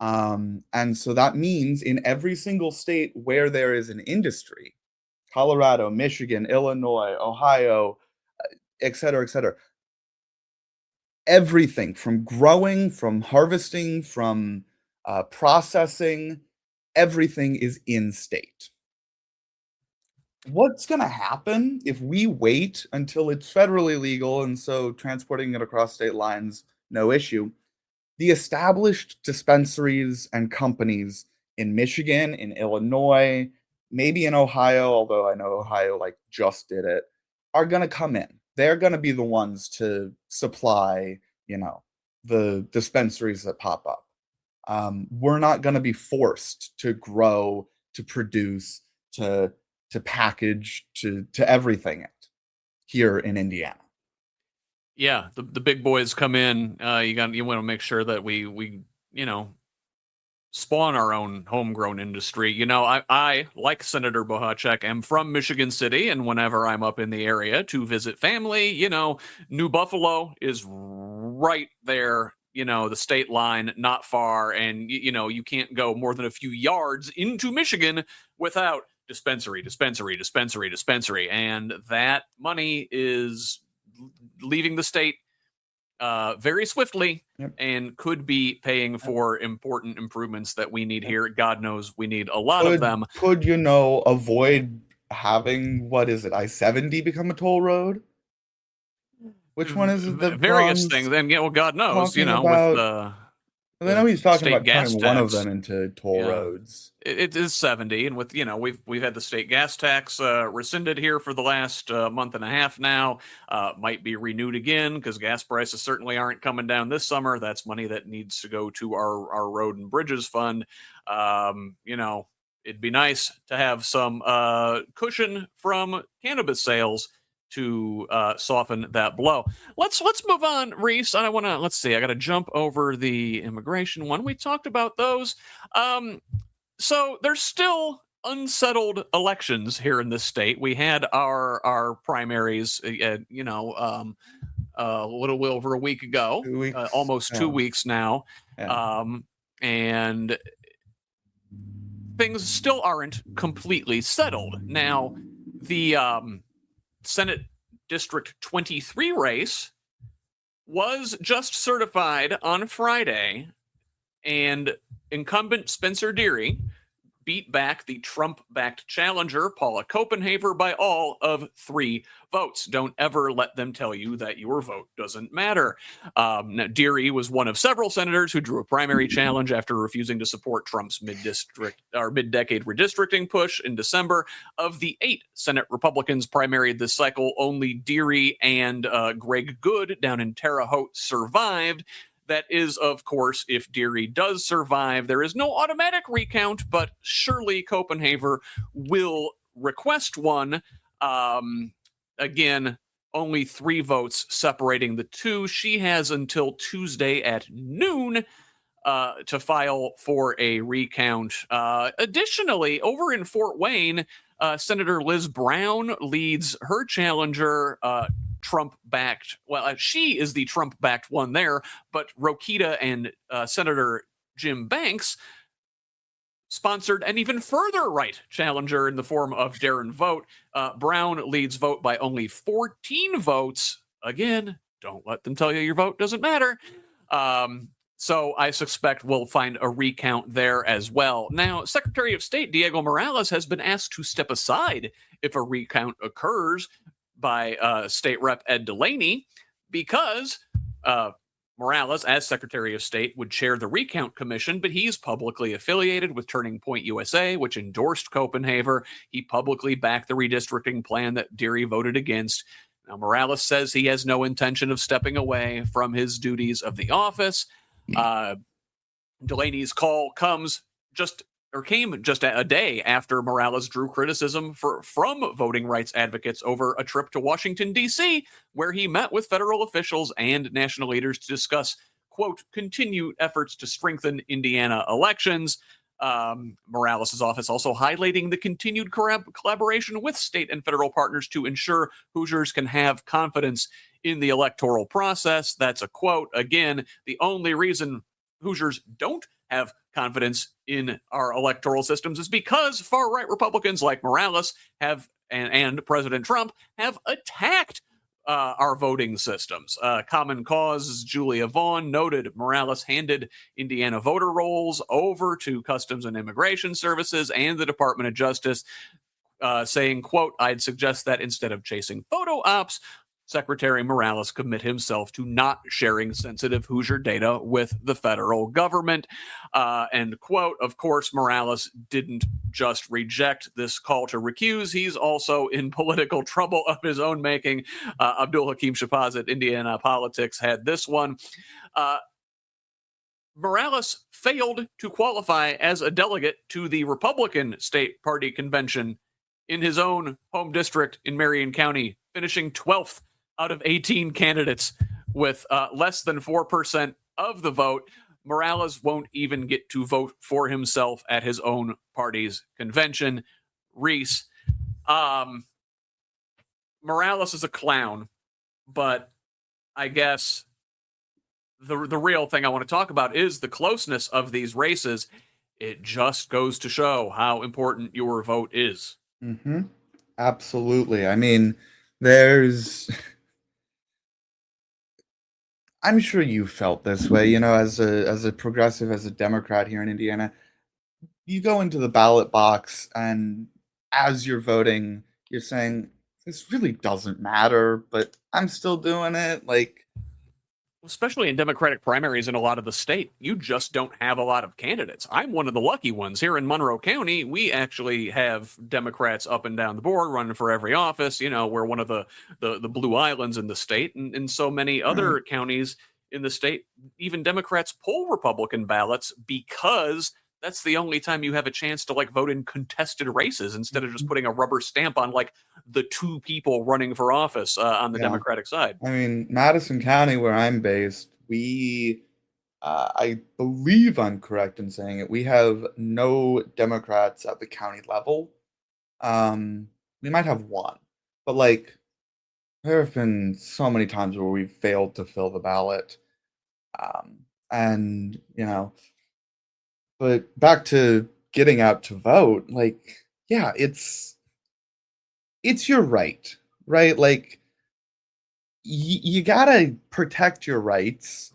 And so that means in every single state where there is an industry, Colorado, Michigan, Illinois, Ohio, et cetera, everything from growing, from harvesting, from processing, everything is in state. What's going to happen if we wait until it's federally legal, and so transporting it across state lines, no issue? The established dispensaries and companies in Michigan, in Illinois, maybe in Ohio, although I know Ohio just did it, are going to come in. They're going to be the ones to supply, the dispensaries that pop up. We're not going to be forced to grow, to produce, to package, to everything here in Indiana. Yeah, the big boys come in. You want to make sure that we spawn our own homegrown industry. I like Senator Bohacek, am from Michigan City, and whenever I'm up in the area to visit family, New Buffalo is right there, the state line, not far, and you can't go more than a few yards into Michigan without dispensary, and that money is leaving the state very swiftly. Yep. And could be paying for important improvements that we need here. God knows we need a lot of them. Could avoid having, I-70 become a toll road? Which one is it? The various things. And God knows, with I know he's talking state about gas turning one of tax. them into toll roads. It is 70, and with we've had the state gas tax rescinded here for the last month and a half now. Might be renewed again because gas prices certainly aren't coming down this summer. That's money that needs to go to our road and bridges fund. It'd be nice to have some cushion from cannabis sales to soften that blow. Let's move on, Reece. I want to I got to jump over the immigration one. We talked about those. So there's still unsettled elections here in this state. We had our primaries, a little over a week ago, 2 weeks, almost 2 weeks now, and things still aren't completely settled. Now, the Senate District 23 race was just certified on Friday, and incumbent Spencer Deery beat back the Trump-backed challenger, Paula Copenhaver, by all of 3 votes. Don't ever let them tell you that your vote doesn't matter. Now, Deery was one of several senators who drew a primary challenge after refusing to support Trump's mid-decade redistricting push in December. Of the 8 Senate Republicans primaried this cycle, only Deery and Greg Good down in Terre Haute survived. That is, of course, if Deery does survive, there is no automatic recount, but surely Copenhaver will request one. Again, only 3 votes separating the two. She has until Tuesday at noon to file for a recount. Additionally, over in Fort Wayne, Senator Liz Brown leads her challenger, Trump-backed. Well, she is the Trump-backed one there, but Rokita and Senator Jim Banks sponsored an even further right challenger in the form of Darren Vogt. Brown leads Vogt by only 14 votes. Again, don't let them tell you your vote doesn't matter. So I suspect we'll find a recount there as well. Now, Secretary of State Diego Morales has been asked to step aside if a recount occurs by State Rep Ed Delaney, because Morales, as Secretary of State, would chair the recount commission, but he's publicly affiliated with Turning Point USA, which endorsed Copenhaver. He publicly backed the redistricting plan that Deery voted against. Now, Morales says he has no intention of stepping away from his duties of the office. Delaney's call came just a day after Morales drew criticism from voting rights advocates over a trip to Washington, D.C., where he met with federal officials and national leaders to discuss, quote, continued efforts to strengthen Indiana elections. Morales' office also highlighting the continued collaboration with state and federal partners to ensure Hoosiers can have confidence in the electoral process. That's a quote. Again, the only reason Hoosiers don't have confidence in our electoral systems is because far-right Republicans like Morales and President Trump have attacked our voting systems. Common Cause's Julia Vaughn noted Morales handed Indiana voter rolls over to Customs and Immigration Services and the Department of Justice, saying, quote, I'd suggest that instead of chasing photo ops, Secretary Morales commit himself to not sharing sensitive Hoosier data with the federal government. End quote. Of course, Morales didn't just reject this call to recuse. He's also in political trouble of his own making. Abdul-Hakim Shahbaz at Indiana Politics had this one. Morales failed to qualify as a delegate to the Republican State Party Convention in his own home district in Marion County, finishing 12th out of 18 candidates with less than 4% of the vote. Morales won't even get to vote for himself at his own party's convention. Reece, Morales is a clown, but I guess the real thing I want to talk about is the closeness of these races. It just goes to show how important your vote is. Mm-hmm. Absolutely. I mean, there's... I'm sure you felt this way, as a progressive, as a Democrat here in Indiana. You go into the ballot box, and as you're voting, you're saying, this really doesn't matter, but I'm still doing it. Like, especially in Democratic primaries in a lot of the state, you just don't have a lot of candidates. I'm one of the lucky ones. Here in Monroe County, we actually have Democrats up and down the board running for every office. We're one of the blue islands in the state, and so many other counties in the state, even Democrats pull Republican ballots because that's the only time you have a chance to vote in contested races instead of just putting a rubber stamp on the two people running for office on the Democratic side. I mean, Madison County, where I'm based, we, I believe I'm correct in saying it, we have no Democrats at the county level. We might have one, but there have been so many times where we've failed to fill the ballot. And, but back to getting out to vote, yeah, it's your right? You gotta protect your rights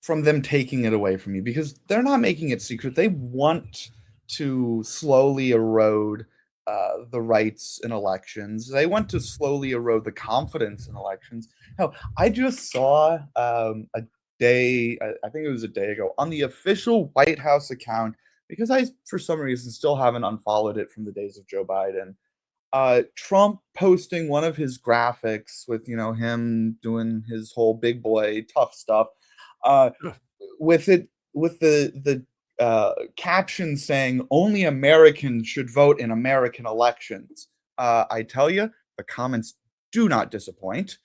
from them taking it away from you, because they're not making it secret. They want to slowly erode the rights in elections. They want to slowly erode the confidence in elections. Hell, I just saw I think it was a day ago, on the official White House account, because I, for some reason, still haven't unfollowed it from the days of Joe Biden. Trump posting one of his graphics with, him doing his whole big boy tough stuff, with the caption saying only Americans should vote in American elections. I tell you, the comments do not disappoint.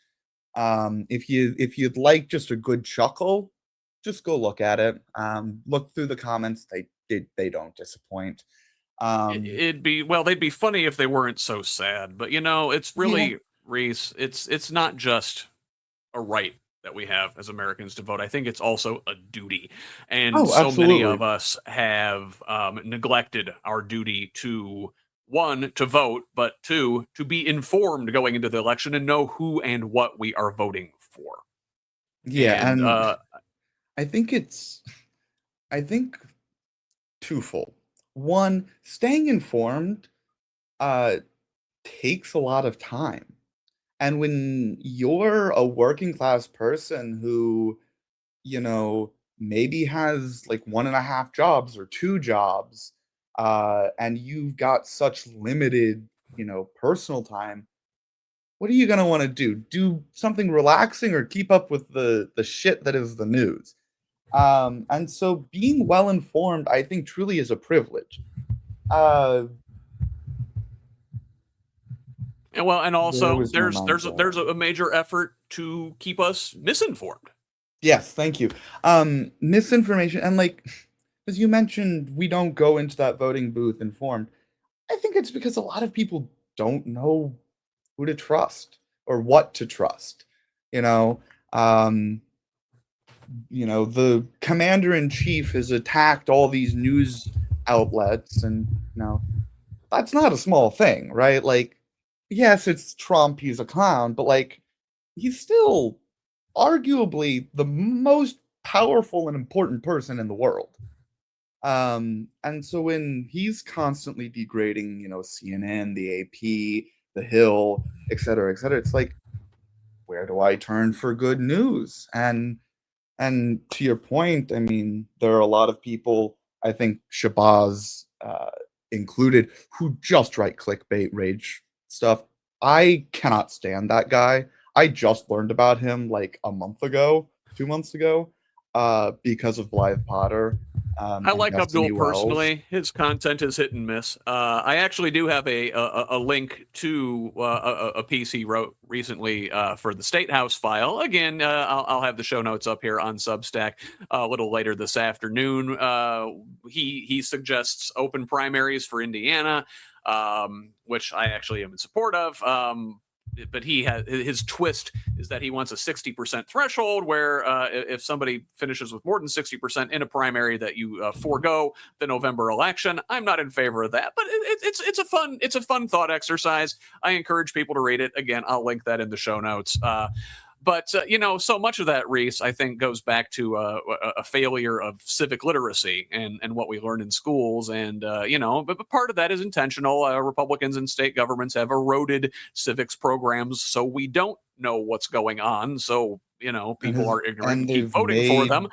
If you'd like just a good chuckle, just go look at it. Look through the comments. They don't disappoint. They'd be funny if they weren't so sad, but it's really, Reece, it's not just a right that we have as Americans to vote. I think it's also a duty. And so many of us have neglected our duty to, one, to vote, but two, to be informed going into the election and know who and what we are voting for. Yeah, and I think twofold. One, staying informed takes a lot of time. And when you're a working class person who, maybe has 1.5 jobs or 2 jobs, and you've got such limited, personal time, what are you going to want to do? Do something relaxing or keep up with the shit that is the news? And so being well informed, I think, truly is a privilege. And also there's going. a major effort to keep us misinformed. Yes, thank you. Misinformation, and like as you mentioned, we don't go into that voting booth informed. I think it's because a lot of people don't know who to trust or what to trust. You know, the commander-in-chief has attacked all these news outlets, and that's not a small thing, right? Like, yes, it's Trump, he's a clown, but like he's still arguably the most powerful and important person in the world. And so when he's constantly degrading, CNN, the AP, the Hill, et cetera, it's like, where do I turn for good news? And to your point, I mean, there are a lot of people, I think Shabazz included, who just write clickbait rage stuff. I cannot stand that guy. I just learned about him like a month ago, 2 months ago, because of Blythe Potter. I like Abdul personally. His content is hit and miss. I actually do have a link to a piece he wrote recently for the State House file. Again, I'll have the show notes up here on Substack a little later this afternoon. He suggests open primaries for Indiana, which I actually am in support of. But his twist is that he wants a 60% threshold where if somebody finishes with more than 60% in a primary, that you forego the November election. I'm not in favor of that, but it's a fun thought exercise. I encourage people to read it. Again, I'll link that in the show notes. But so much of that, Reece, I think, goes back to a failure of civic literacy and what we learn in schools. And, but part of that is intentional. Republicans in state governments have eroded civics programs, so we don't know what's going on. So, people are ignorant and keep voting for them.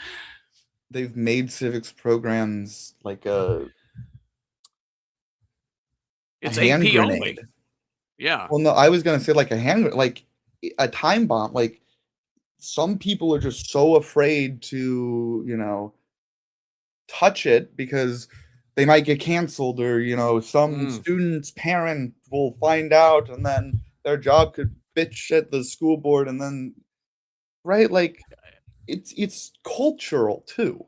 They've made civics programs like it's a hand AP grenade. Only. Yeah. Well, no, I was going to say like a hand, like a time bomb. Like, some people are just so afraid to, touch it because they might get canceled, or, some student's parent will find out and then their job could bitch at the school board, and then, right? Like, it's cultural too.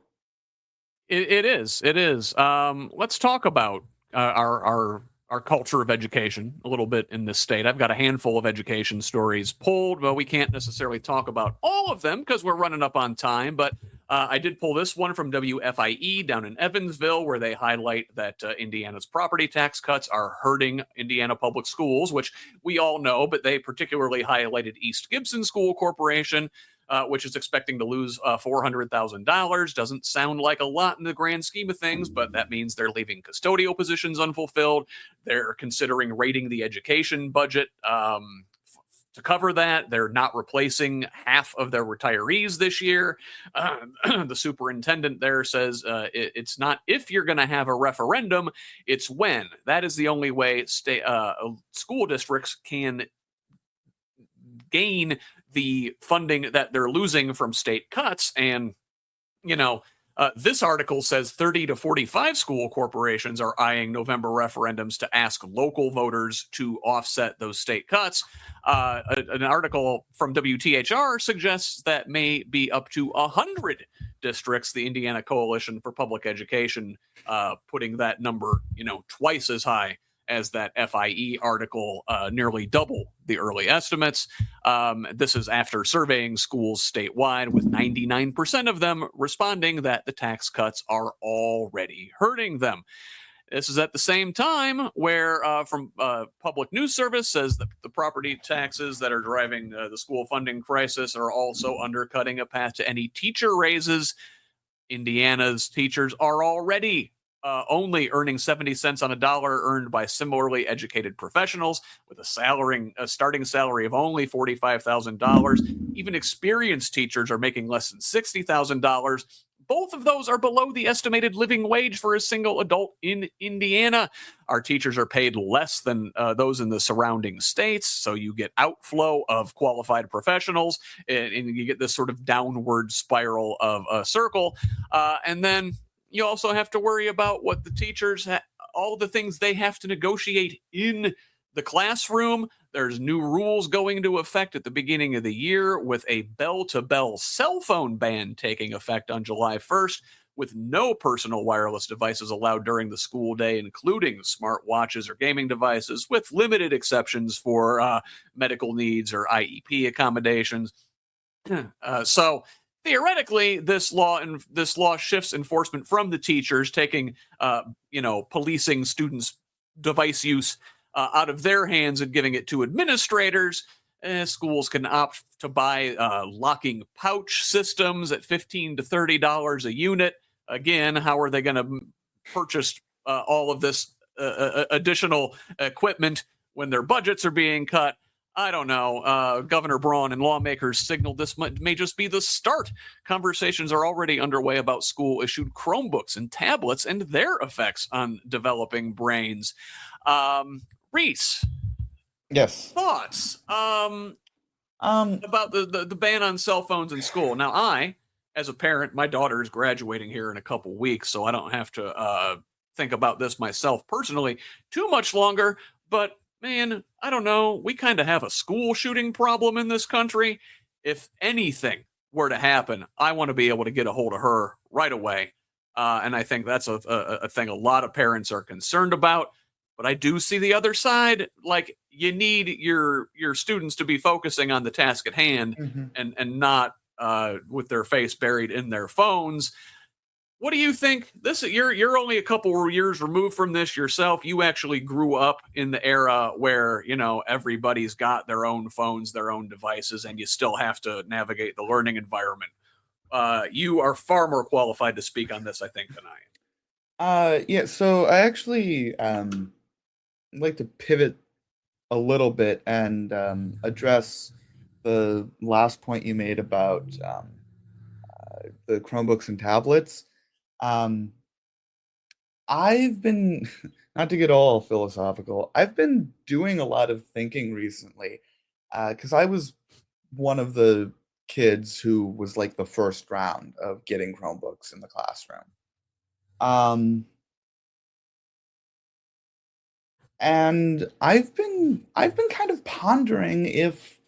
It is. Let's talk about our culture of education a little bit in this state. I've got a handful of education stories pulled, but we can't necessarily talk about all of them because we're running up on time. But I did pull this one from WFIE down in Evansville, where they highlight that Indiana's property tax cuts are hurting Indiana public schools, which we all know, but they particularly highlighted East Gibson School Corporation, which is expecting to lose $400,000. Doesn't sound like a lot in the grand scheme of things, but that means they're leaving custodial positions unfulfilled. They're considering raiding the education budget to cover that. They're not replacing half of their retirees this year. The superintendent there says it's not if you're going to have a referendum, it's when. That is the only way school districts can gain the funding that they're losing from state cuts. And, this article says 30 to 45 school corporations are eyeing November referendums to ask local voters to offset those state cuts. An article from WTHR suggests that may be up to 100 districts, the Indiana Coalition for Public Education, putting that number, twice as high as that FIE article, nearly double the early estimates. This is after surveying schools statewide, with 99% of them responding that the tax cuts are already hurting them. This is at the same time where from Public News Service says that the property taxes that are driving the school funding crisis are also undercutting a path to any teacher raises. Indiana's teachers are already only earning 70 cents on a dollar earned by similarly educated professionals, with a starting salary of only $45,000. Even experienced teachers are making less than $60,000. both of those are below the estimated living wage for a single adult in Indiana. Our teachers are paid less than those in the surrounding states, so you get outflow of qualified professionals, and you get this sort of downward spiral of a circle. And then you also have to worry about what the teachers, all the things they have to negotiate in the classroom. There's new rules going into effect at the beginning of the year, with a bell-to-bell cell phone ban taking effect on July 1st, with no personal wireless devices allowed during the school day, including smartwatches or gaming devices, with limited exceptions for medical needs or IEP accommodations. So theoretically, this law shifts enforcement from the teachers, taking policing students' device use out of their hands and giving it to administrators. Schools can opt to buy locking pouch systems at $15 to $30 a unit. Again, how are they going to purchase all of this additional equipment when their budgets are being cut? I don't know. Governor Braun and lawmakers signaled this may just be the start. Conversations are already underway about school-issued Chromebooks and tablets and their effects on developing brains. Reece, Yes. thoughts about the ban on cell phones in school? Now, I, as a parent, my daughter is graduating here in a couple weeks, so I don't have to think about this myself personally too much longer. But man, I don't know. We kind of have a school shooting problem in this country. If anything were to happen, I want to be able to get a hold of her right away. And I think that's a thing a lot of parents are concerned about. But I do see the other side. Like, you need your students to be focusing on the task at hand, and not with their face buried in their phones. What do you think? You're only a couple of years removed from this yourself. You actually grew up in the era where, everybody's got their own phones, their own devices, and you still have to navigate the learning environment. You are far more qualified to speak on this, I think, than I am. Yeah, so I actually like to pivot a little bit and address the last point you made about the Chromebooks and tablets. I've been, not to get all philosophical, I've been doing a lot of thinking recently, because I was one of the kids who was like the first round of getting Chromebooks in the classroom. And I've been kind of pondering if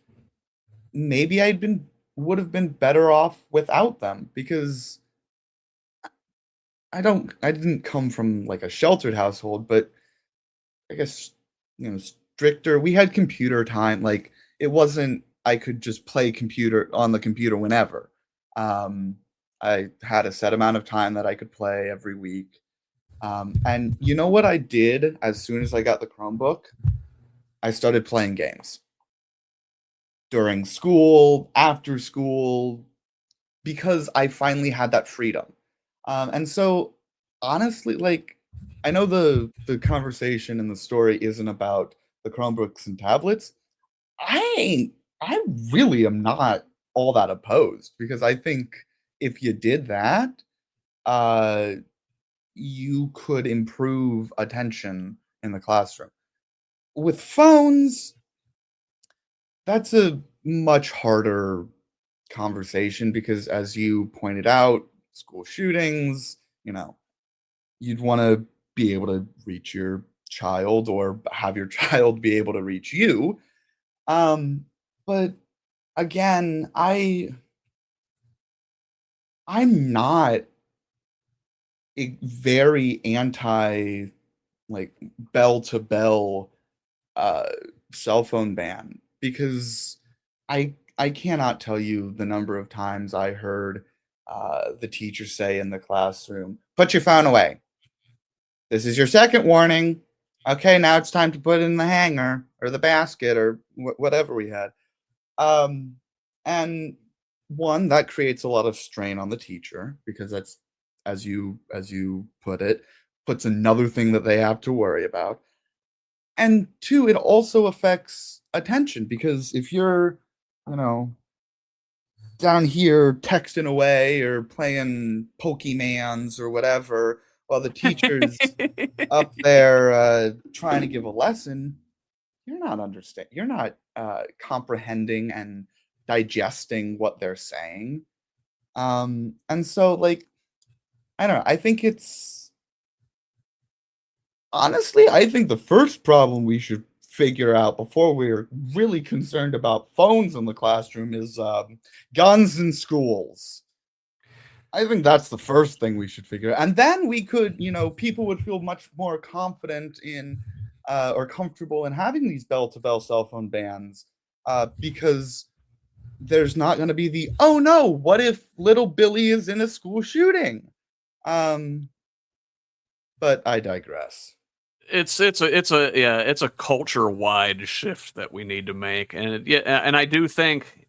maybe would have been better off without them, because I didn't come from like a sheltered household, but I guess, stricter. We had computer time. Like, it wasn't I could just play on the computer whenever. I had a set amount of time that I could play every week. And you know what I did as soon as I got the Chromebook? I started playing games during school, after school, because I finally had that freedom. And so, honestly, like, I know the conversation and the story isn't about the Chromebooks and tablets. I really am not all that opposed, because I think if you did that, you could improve attention in the classroom. With phones, that's a much harder conversation, because, as you pointed out, school shootings, you'd want to be able to reach your child, or have your child be able to reach you. But again, I'm not a very anti, like, bell to bell cell phone ban, because I cannot tell you the number of times I heard the teacher say in the classroom, "Put your phone away. This is your second warning. Okay, now it's time to put it in the hanger or the basket," or whatever we had. And one, that creates a lot of strain on the teacher, because that's, as you put it, puts another thing that they have to worry about. And two, it also affects attention, because if you're, down here texting away or playing Pokemans or whatever, while the teacher's up there trying to give a lesson. You're not comprehending and digesting what they're saying. And so, like, I don't know. Honestly, I think the first problem we should figure out before we're really concerned about phones in the classroom is guns in schools. I think that's the first thing we should figure out. And then we could, people would feel much more confident in or comfortable in having these bell-to-bell cell phone bans because there's not going to be the, oh no, what if little Billy is in a school shooting? But I digress. It's a culture-wide shift that we need to make, and I do think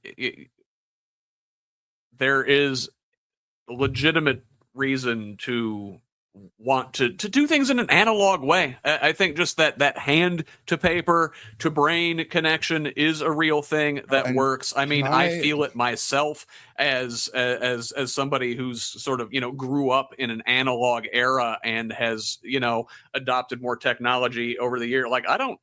there is legitimate reason to want to do things in an analog way. I think just that hand to paper to brain connection is a real thing that works. I mean, I feel it myself as somebody who's sort of, grew up in an analog era and has, adopted more technology over the year. Like, I don't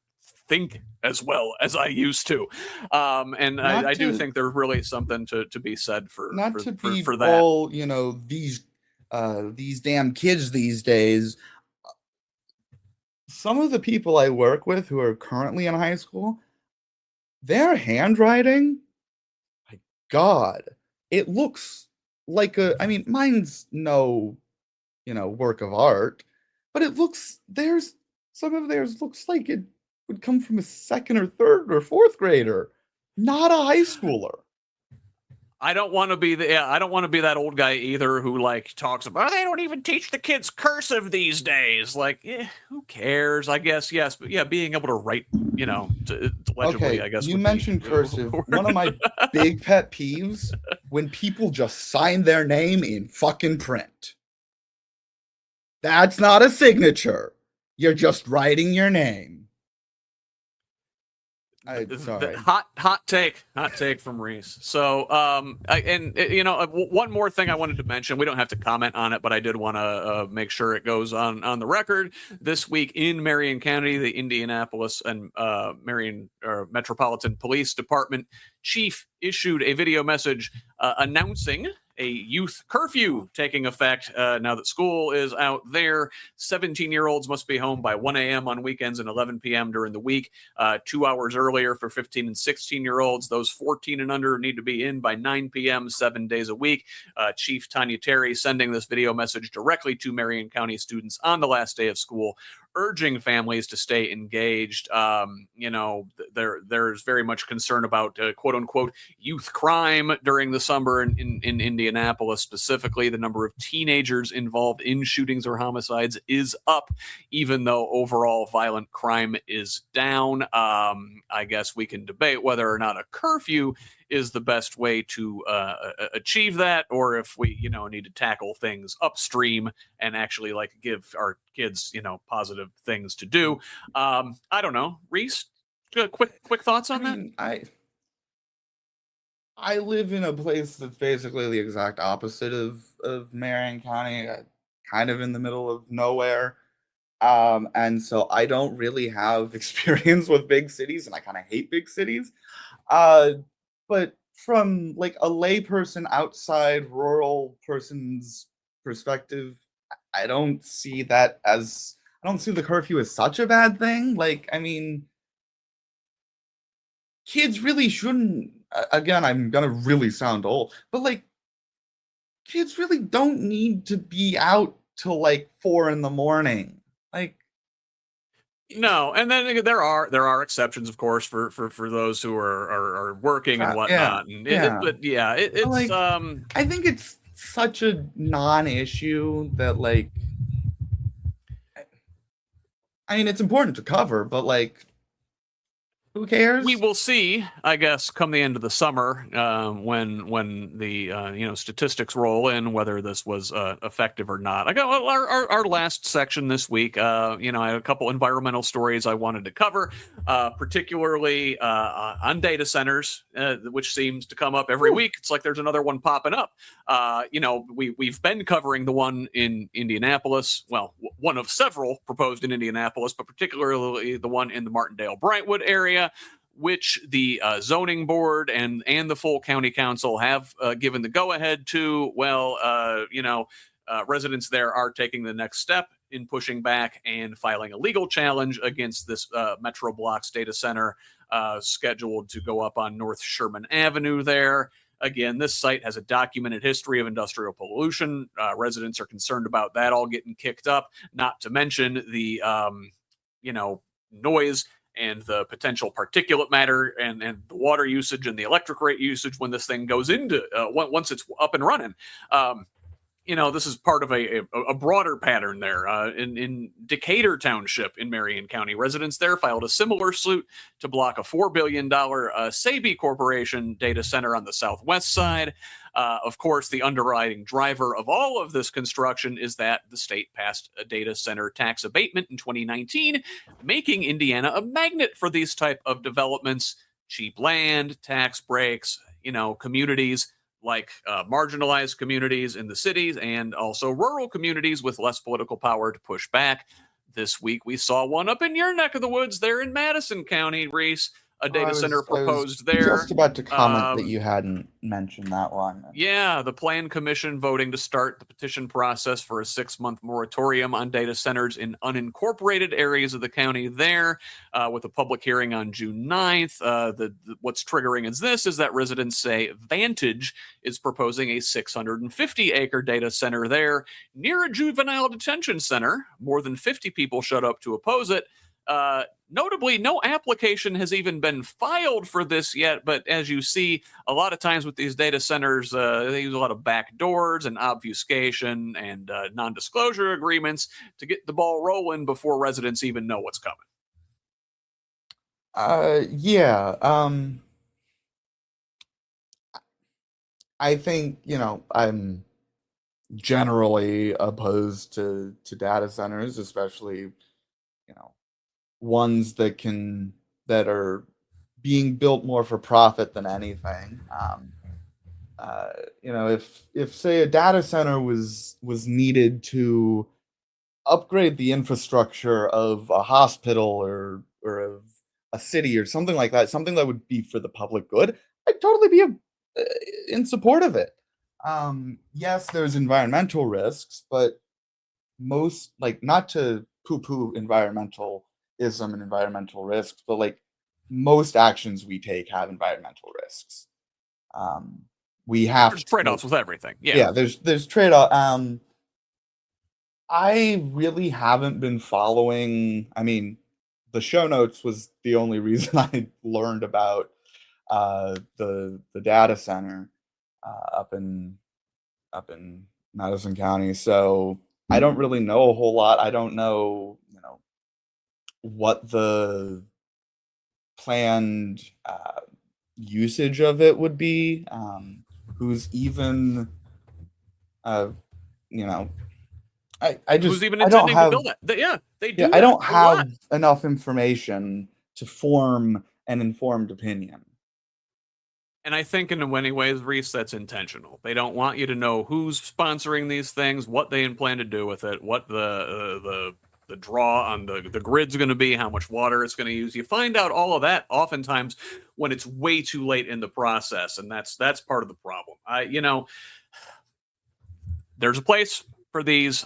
think as well as I used to. And I do think there's really something to be said for that. All, these damn kids these days. Some of the people I work with who are currently in high school, their handwriting, my God, it looks like mine's no, work of art, but some of theirs looks like it would come from a second or third or fourth grader, not a high schooler. I don't want to be that old guy either who talks about they don't even teach the kids cursive these days. Who cares? I guess yes, but yeah, being able to write, legibly. I guess you mentioned cursive. One of my big pet peeves when people just sign their name in fucking print. That's not a signature. You're just writing your name. Sorry. Hot take from Reece. So, one more thing I wanted to mention. We don't have to comment on it, but I did want to make sure it goes on the record. This week in Marion County, the Indianapolis and Marion Metropolitan Police Department chief issued a video message announcing a youth curfew taking effect now that school is out there. 17-year-olds must be home by 1 a.m. on weekends and 11 p.m. during the week. 2 hours earlier for 15 and 16-year-olds. Those 14 and under need to be in by 9 p.m. 7 days a week. Chief Tanya Terry sending this video message directly to Marion County students on the last day of school, urging families to stay engaged. There's very much concern about quote unquote youth crime during the summer in Indianapolis. Specifically, the number of teenagers involved in shootings or homicides is up, even though overall violent crime is down. I guess we can debate whether or not a curfew is the best way to achieve that, or if we, need to tackle things upstream and actually give our kids, positive things to do. I don't know. Reece, quick thoughts on that? I live in a place that's basically the exact opposite of Marion County, kind of in the middle of nowhere. And so I don't really have experience with big cities, and I kind of hate big cities. But from a layperson outside rural person's perspective, I don't see the curfew as such a bad thing. Kids really shouldn't, again, I'm gonna really sound old, but kids really don't need to be out till 4 a.m. No, and then there are exceptions, of course, for those who are working and whatnot. It's I think it's such a non-issue that it's important to cover, but Who cares? We will see, I guess, come the end of the summer, when the statistics roll in, whether this was effective or not. I got our last section this week. I had a couple environmental stories I wanted to cover, particularly on data centers, which seems to come up every week. It's like there's another one popping up. We've been covering the one in Indianapolis. Well, one of several proposed in Indianapolis, but particularly the one in the Martindale-Brightwood area, which the zoning board and the full county council have given the go-ahead to. Residents there are taking the next step in pushing back and filing a legal challenge against this Metro Blocks data center scheduled to go up on North Sherman Avenue there. Again, this site has a documented history of industrial pollution. Residents are concerned about that all getting kicked up, not to mention the noise and the potential particulate matter and the water usage and the electric rate usage when this thing goes into once it's up and running. This is part of a broader pattern there. In Decatur Township in Marion County, residents there filed a similar suit to block a $4 billion Sabi Corporation data center on the southwest side. Of course, the underwriting driver of all of this construction is that the state passed a data center tax abatement in 2019, making Indiana a magnet for these type of developments, cheap land, tax breaks, communities like marginalized communities in the cities and also rural communities with less political power to push back. This week, we saw one up in your neck of the woods there in Madison County, Reece. A data center proposed there. Just about to comment that you hadn't mentioned that one. Yeah, the Plan Commission voting to start the petition process for a 6-month moratorium on data centers in unincorporated areas of the county there, with a public hearing on June 9th. What's triggering is that residents say Vantage is proposing a 650-acre data center there near a juvenile detention center. More than 50 people showed up to oppose it. Notably, no application has even been filed for this yet, but as you see, a lot of times with these data centers, they use a lot of back doors and obfuscation and non-disclosure agreements to get the ball rolling before residents even know what's coming. I think, I'm generally opposed to data centers, especially, ones that are being built more for profit than anything. If say a data center was needed to upgrade the infrastructure of a hospital or of a city or something like that, something that would be for the public good, I'd totally be in support of it. Yes, there's environmental risks, but most, not to poo-poo environmentalism and environmental risks, but most actions we take have environmental risks. We have there's trade-offs with everything. Yeah, there's trade-off. I really haven't been following. I mean, the show notes was the only reason I learned about the data center up in Madison County. So I don't really know a whole lot. I don't know, what the planned usage of it would be. Who's even, I just who's even intending to build it? They do. I don't have enough information to form an informed opinion. And I think in many ways, Reece, that's intentional. They don't want you to know who's sponsoring these things, what they plan to do with it, what the draw on the grid's going to be, how much water it's going to use. You find out all of that oftentimes when it's way too late in the process, and that's part of the problem. There's a place for these.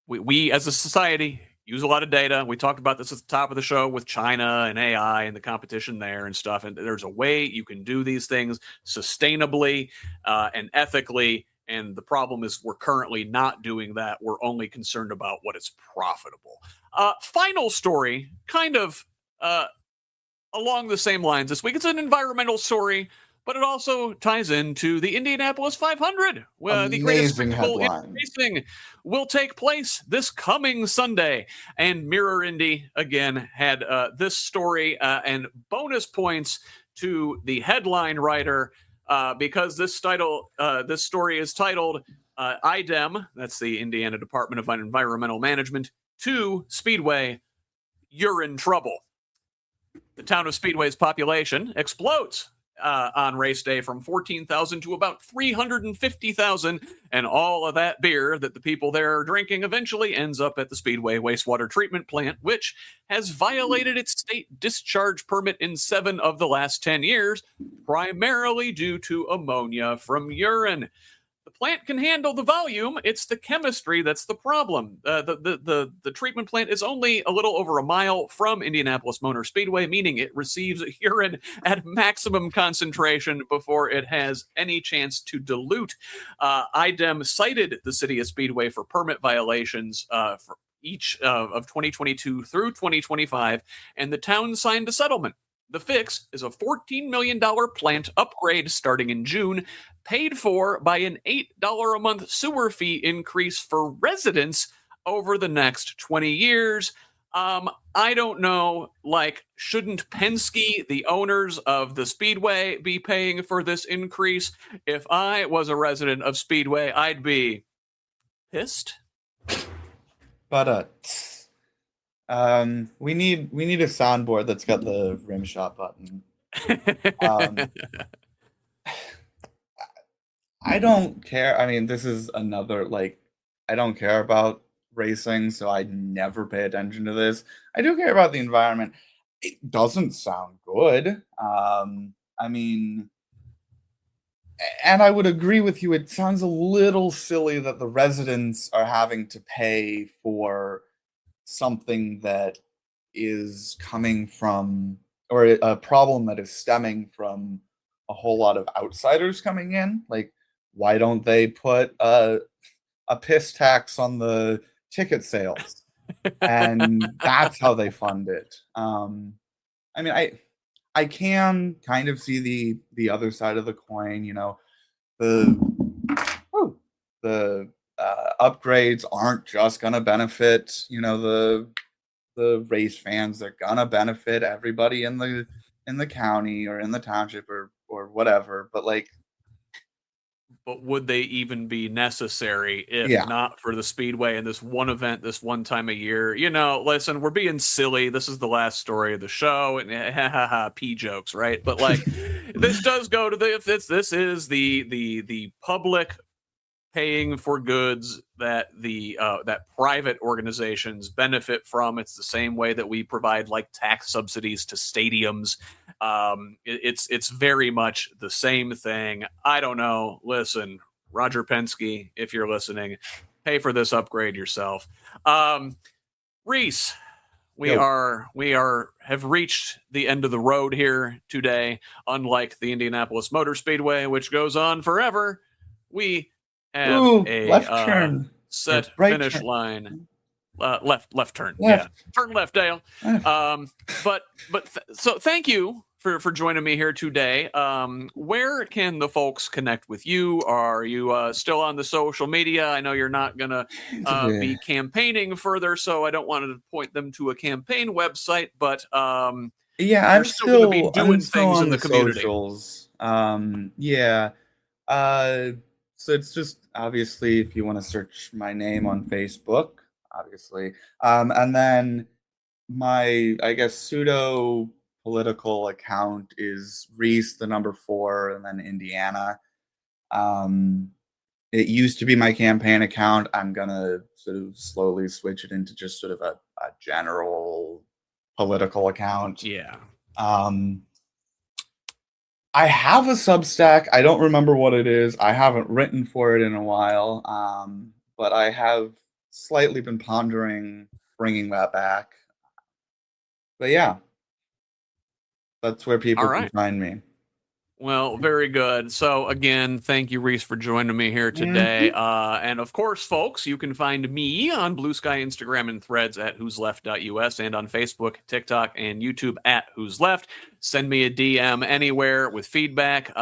We as a society use a lot of data. We talked about this at the top of the show with China and AI and the competition there and stuff. And there's a way you can do these things sustainably and ethically. And the problem is we're currently not doing that. We're only concerned about what is profitable. Final story, kind of along the same lines this week. It's an environmental story, but it also ties into the Indianapolis 500. The greatest Amazing spectacle in headline. racing will take place this coming Sunday. And Mirror Indy, again, had this story and bonus points to the headline writer because this story is titled IDEM, that's the Indiana Department of Environmental Management, to Speedway, you're in trouble. The town of Speedway's population explodes on race day from 14,000 to about 350,000, and all of that beer that the people there are drinking eventually ends up at the Speedway wastewater treatment plant, which has violated its state discharge permit in 7 of the last 10 years, primarily due to ammonia from urine. The plant can handle the volume. It's the chemistry that's the problem. The treatment plant is only a little over a mile from Indianapolis Motor Speedway, meaning it receives urine at maximum concentration before it has any chance to dilute. IDEM cited the city of Speedway for permit violations for each of 2022 through 2025, and the town signed a settlement. The fix is a $14 million plant upgrade starting in June, paid for by an $8 a month sewer fee increase for residents over the next 20 years. I don't know, shouldn't Penske, the owners of the Speedway, be paying for this increase? If I was a resident of Speedway, I'd be pissed. But we need a soundboard that's got the rim shot button. I don't care. I mean, this is another I don't care about racing, so I never pay attention to this. I do care about the environment. It doesn't sound good. I mean, and I would agree with you. It sounds a little silly that the residents are having to pay for something that is coming from, or a problem that is stemming from a whole lot of outsiders coming in. Why don't they put a piss tax on the ticket sales? And that's how they fund it. I mean, I can kind of see the other side of the coin. The upgrades aren't just gonna benefit the race fans. They're gonna benefit everybody in the county or in the township or whatever. But but would they even be necessary if Yeah. not for the Speedway and this one event, this one time a year? Listen, we're being silly. This is the last story of the show, and pee jokes, right? But this does go to this is the public paying for goods that that private organizations benefit from. It's the same way that we provide tax subsidies to stadiums. It's very much the same thing. I don't know. Listen, Roger Penske, if you're listening, pay for this upgrade yourself. Reece, we have reached the end of the road here today. Unlike the Indianapolis Motor Speedway, which goes on forever, we have a left turn. set Right finish turn. line. Left turn. Left. Yeah, turn left, Dale. So thank you for joining me here today. Where can the folks connect with you? Are you still on the social media? I know you're not gonna be campaigning further, so I don't want to point them to a campaign website. But yeah, you're I'm still gonna be doing things on in the community. Socials. So it's just obviously if you want to search my name on Facebook, obviously, and then my pseudo political account is Reece, the number 4, and then Indiana. It used to be my campaign account. I'm gonna sort of slowly switch it into just sort of a general political account. Yeah. I have a Substack. I don't remember what it is. I haven't written for it in a while, but I have slightly been pondering bringing that back. But yeah, that's where people can find me. Well, very good. So, again, thank you, Reece, for joining me here today. And of course, folks, you can find me on Blue Sky, Instagram, and Threads at whosleft.us and on Facebook, TikTok, and YouTube at Who's Left. Send me a DM anywhere with feedback.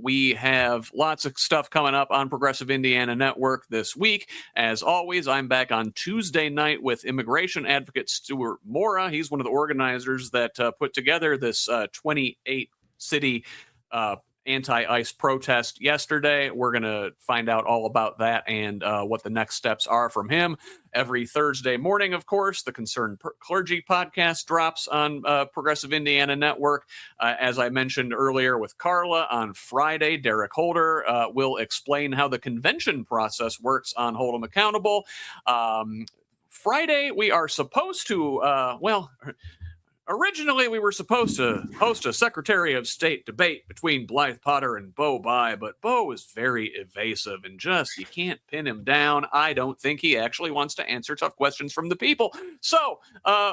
We have lots of stuff coming up on Progressive Indiana Network this week. As always, I'm back on Tuesday night with immigration advocate Stuart Mora. He's one of the organizers that put together this 28-city anti-ICE protest yesterday. We're going to find out all about that and what the next steps are from him. Every Thursday morning, of course, the Concerned Clergy podcast drops on Progressive Indiana Network. As I mentioned earlier with Karla, on Friday, Derek Holder will explain how the convention process works on Hold 'em Accountable. Friday, we are supposed to, originally, we were supposed to host a Secretary of State debate between Blythe Potter and Bo Bai, but Bo is very evasive and just, you can't pin him down. I don't think he actually wants to answer tough questions from the people. So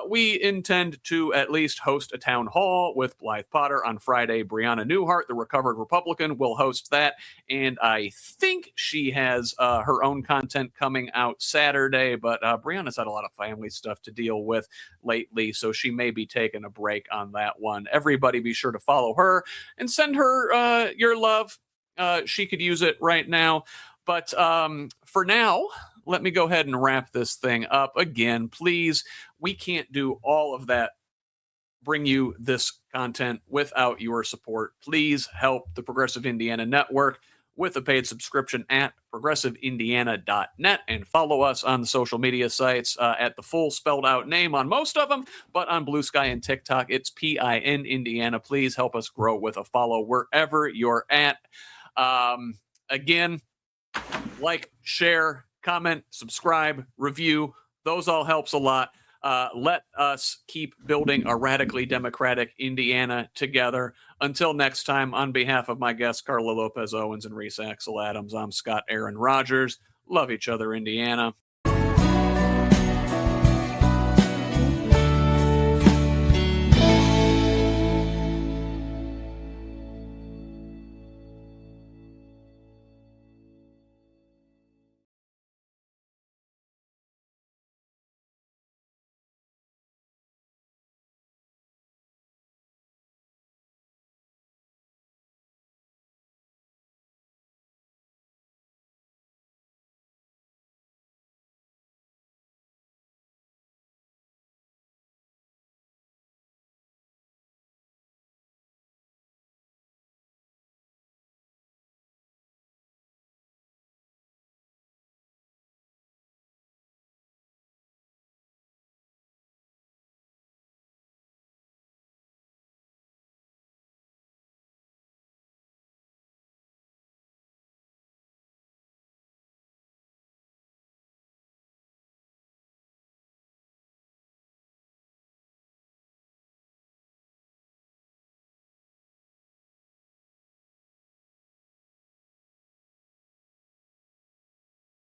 we intend to at least host a town hall with Blythe Potter on Friday. Brianna Newhart, the recovered Republican, will host that. And I think she has her own content coming out Saturday, but Brianna's had a lot of family stuff to deal with lately, so she may be taking a break on that one. Everybody be sure to follow her and send her your love. She could use it right now. But for now, let me go ahead and wrap this thing up. Again, please, we can't do all of that, bring you this content without your support. Please help the Progressive Indiana Network with a paid subscription at progressiveindiana.net and follow us on the social media sites at the full spelled out name on most of them, but on Blue Sky and TikTok, it's PIN Indiana. Please help us grow with a follow wherever you're at. Again, like, share, comment, subscribe, review. Those all helps a lot. Let us keep building a radically democratic Indiana together. Until next time, on behalf of my guests, Karla Lopez, Owens, and Reece Axel-Adams, I'm Scott Aaron Rogers. Love each other, Indiana.